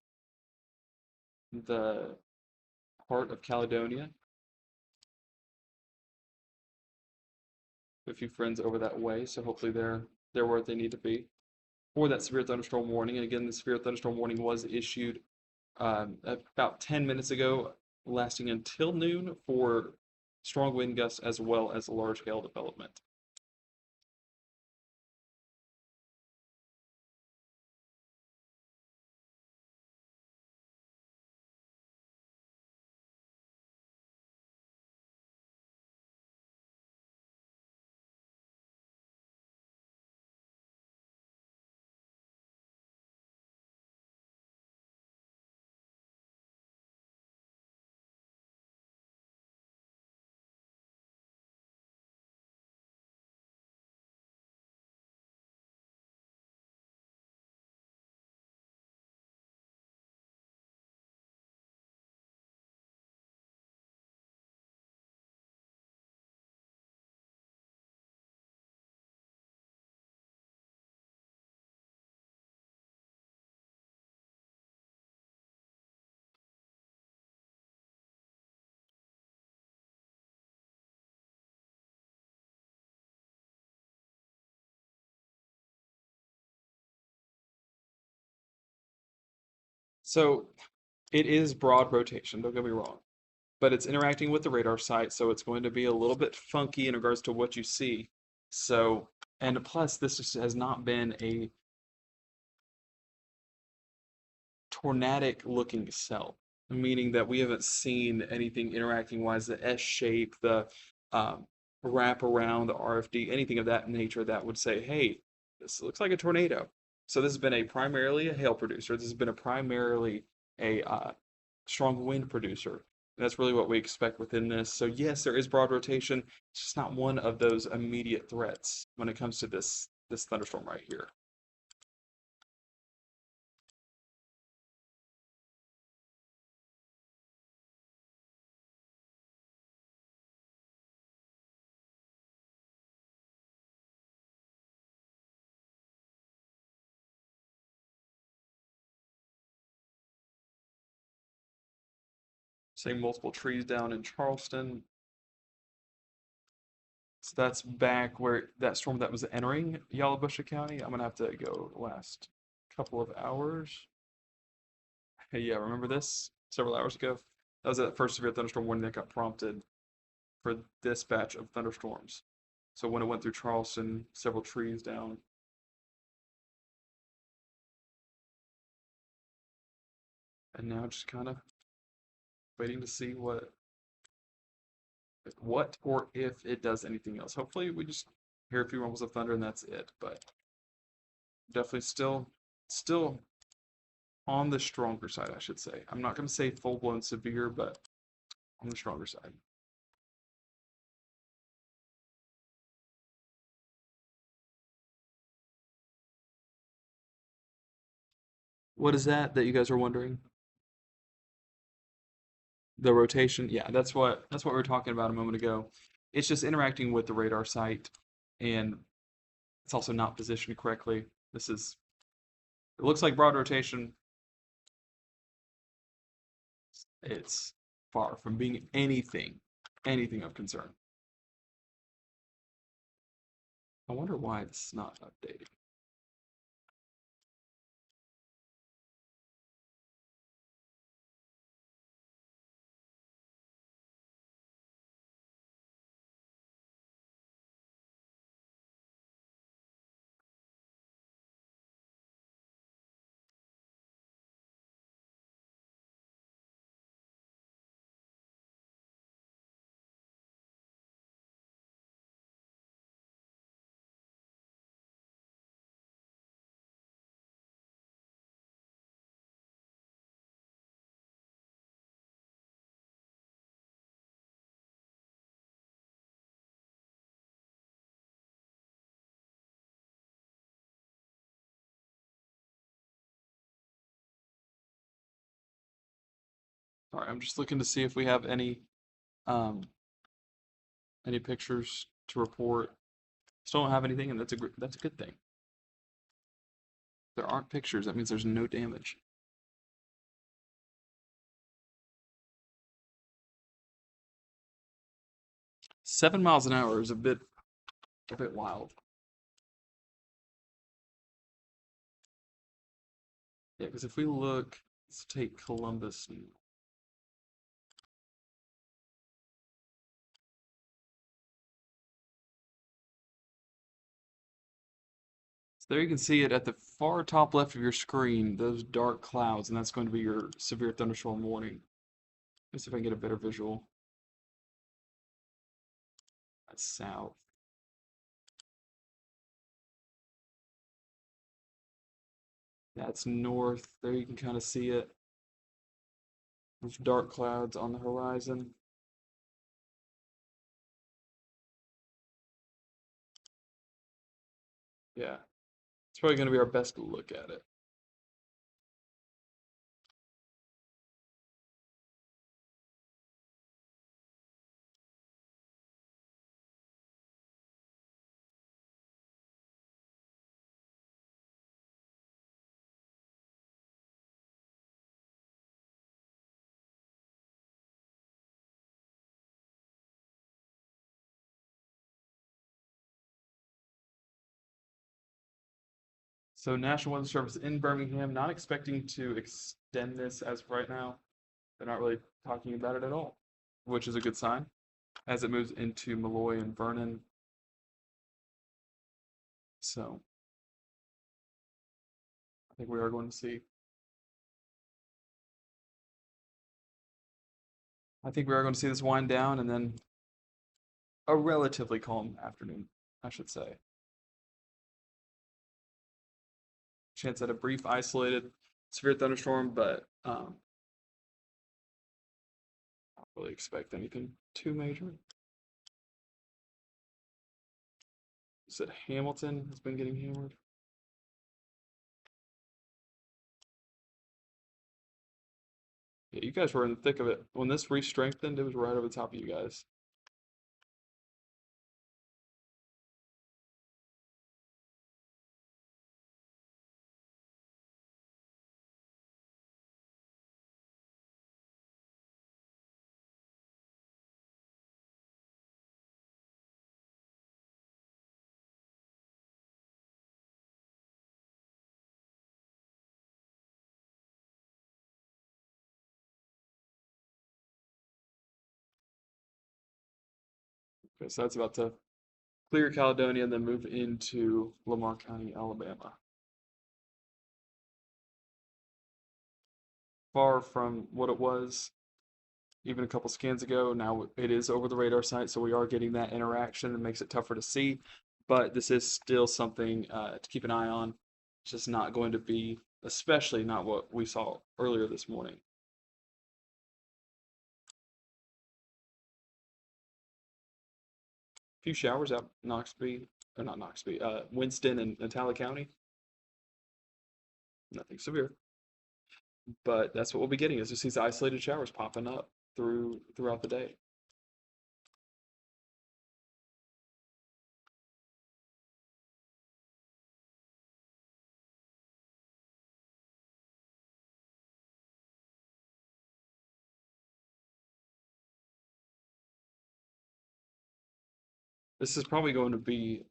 the heart of Caledonia. A few friends over that way, so hopefully they're where they need to be for that severe thunderstorm warning. And again, the severe thunderstorm warning was issued about 10 minutes ago, lasting until noon for strong wind gusts as well as large hail development. So it is broad rotation, don't get me wrong, but it's interacting with the radar site, so it's going to be a little bit funky in regards to what you see. So, and plus, this just has not been a tornadic looking cell, meaning that we haven't seen anything interacting wise, the S shape, the um, wrap around, the RFD, anything of that nature that would say, hey, this looks like a tornado. So this has been a primarily a hail producer. This has been a primarily a strong wind producer. That's really what we expect within this. So yes, there is broad rotation. It's just not one of those immediate threats when it comes to this thunderstorm right here. Seeing multiple trees down in Charleston. So that's back where that storm that was entering Yalobusha County. I'm gonna have to go the last couple of hours. Hey, yeah, remember this? Several hours ago? That was that first severe thunderstorm warning that got prompted for this batch of thunderstorms. So when it went through Charleston, several trees down. And now just kind of waiting to see what or if it does anything else. Hopefully we just hear a few rumbles of thunder and that's it. But definitely still On the stronger side, I should say. I'm not going to say full-blown severe, but on the stronger side. What is that you guys are wondering? The rotation, yeah, that's what we were talking about a moment ago. It's just interacting with the radar sight, and it's also not positioned correctly. It looks like broad rotation. It's far from being anything of concern. I wonder why it's not updating. Sorry, I'm just looking to see if we have um any pictures to report. Still don't have anything, and that's a good thing. If there aren't pictures, that means there's no damage. 7 miles an hour is a bit wild. Yeah, because if we look, let's take Columbus. So there you can see it at the far top left of your screen, those dark clouds, and that's going to be your severe thunderstorm warning. Let's see if I can get a better visual. That's south. That's north. There you can kind of see it. Those dark clouds on the horizon. Yeah, it's probably going to be our best look at it. So National Weather Service in Birmingham, not expecting to extend this as of right now. They're not really talking about it at all, which is a good sign as it moves into Malloy and Vernon. So I think we are going to see. I think we are going to see this wind down and then a relatively calm afternoon, I should say. Chance at a brief isolated severe thunderstorm, but I don't really expect anything too major. Said Hamilton has been getting hammered. Yeah, you guys were in the thick of it. When this re-strengthened, it was right over the top of you guys. Okay, so that's about to clear Caledonia and then move into Lamar County, Alabama. Far from what it was even a couple scans ago. Now it is over the radar sight, so we are getting that interaction. It makes it tougher to see, but this is still something to keep an eye on. It's just not going to be especially not what we saw earlier this morning. A few showers out Noxubee, or not Noxubee, Winston and Natala County. Nothing severe, but that's what we'll be getting is just these isolated showers popping up throughout the day. This is probably going to be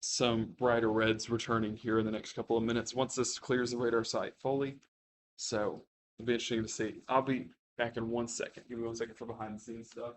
some brighter reds returning here in the next couple of minutes once this clears the radar site fully. So it'll be interesting to see. I'll be back in 1 second. Give me 1 second for behind the scenes stuff.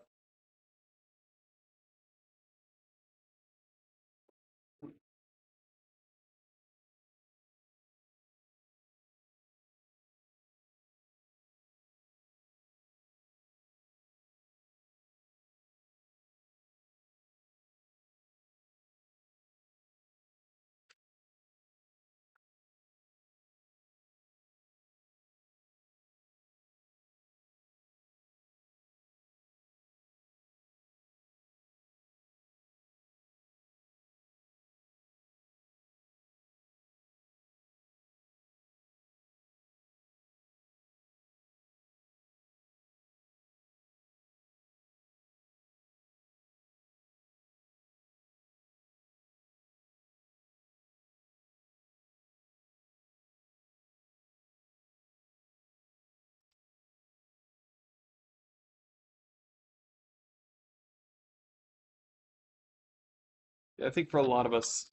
I think for a lot of us,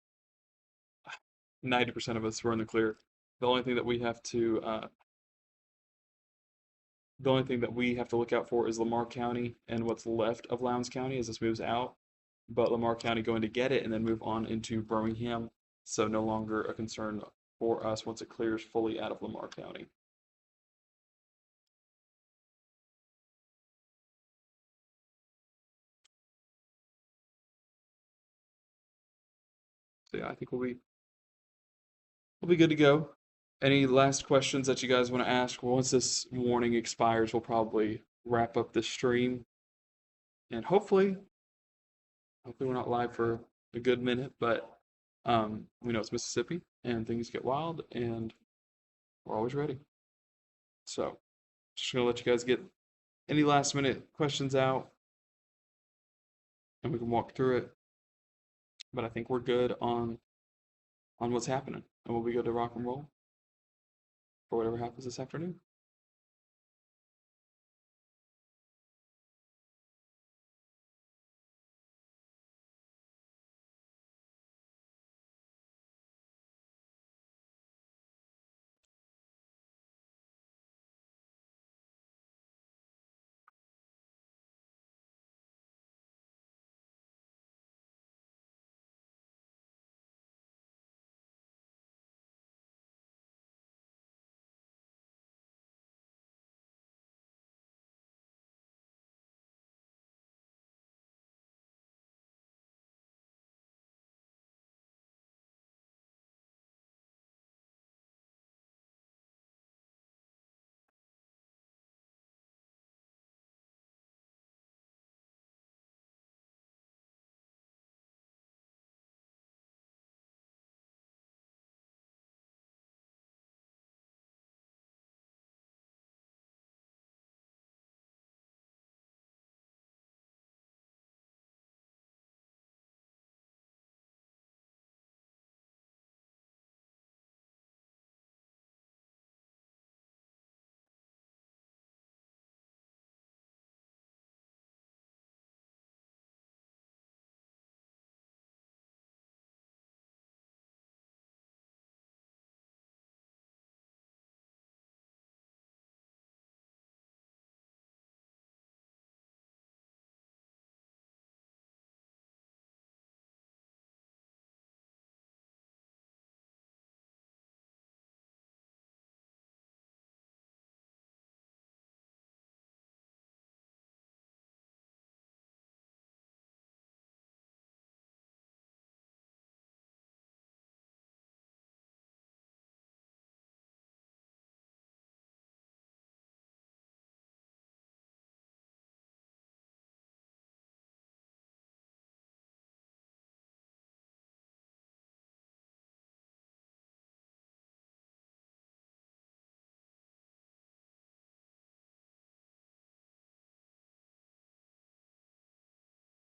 90% of us, we're in the clear. The only thing that we have to the only thing that we have to look out for is Lamar County and what's left of Lowndes County as this moves out. But Lamar County going to get it and then move on into Birmingham. So no longer a concern for us once it clears fully out of Lamar County. So yeah, I think we'll be good to go. Any last questions that you guys want to ask? Once this warning expires, we'll probably wrap up this stream. And hopefully we're not live for a good minute, but we know it's Mississippi and things get wild and we're always ready. So just gonna let you guys get any last minute questions out and we can walk through it. But I think we're good on what's happening. And we'll be good to rock and roll for whatever happens this afternoon.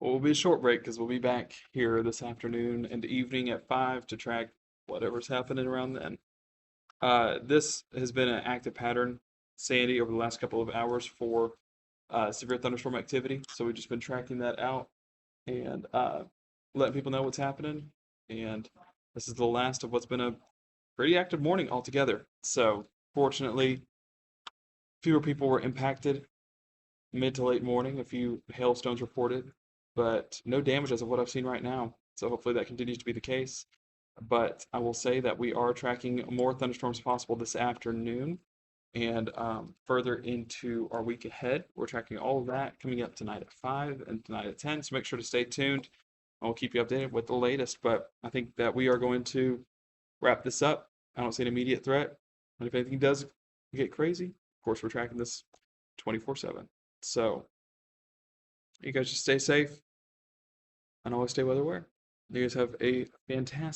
Well, we'll be a short break because we'll be back here this afternoon and evening at 5 to track whatever's happening around then. This has been an active pattern, Sandy, over the last couple of hours for severe thunderstorm activity. So we've just been tracking that out and letting people know what's happening. And this is the last of what's been a pretty active morning altogether. So fortunately, fewer people were impacted mid to late morning. A few hailstones reported, but no damage as of what I've seen right now. So hopefully that continues to be the case. But I will say that we are tracking more thunderstorms possible this afternoon and further into our week ahead. We're tracking all of that coming up tonight at 5 and tonight at 10. So make sure to stay tuned. I'll keep you updated with the latest. But I think that we are going to wrap this up. I don't see an immediate threat. And if anything does get crazy, of course, we're tracking this 24/7. So you guys just stay safe and always stay weather aware. You guys have a fantastic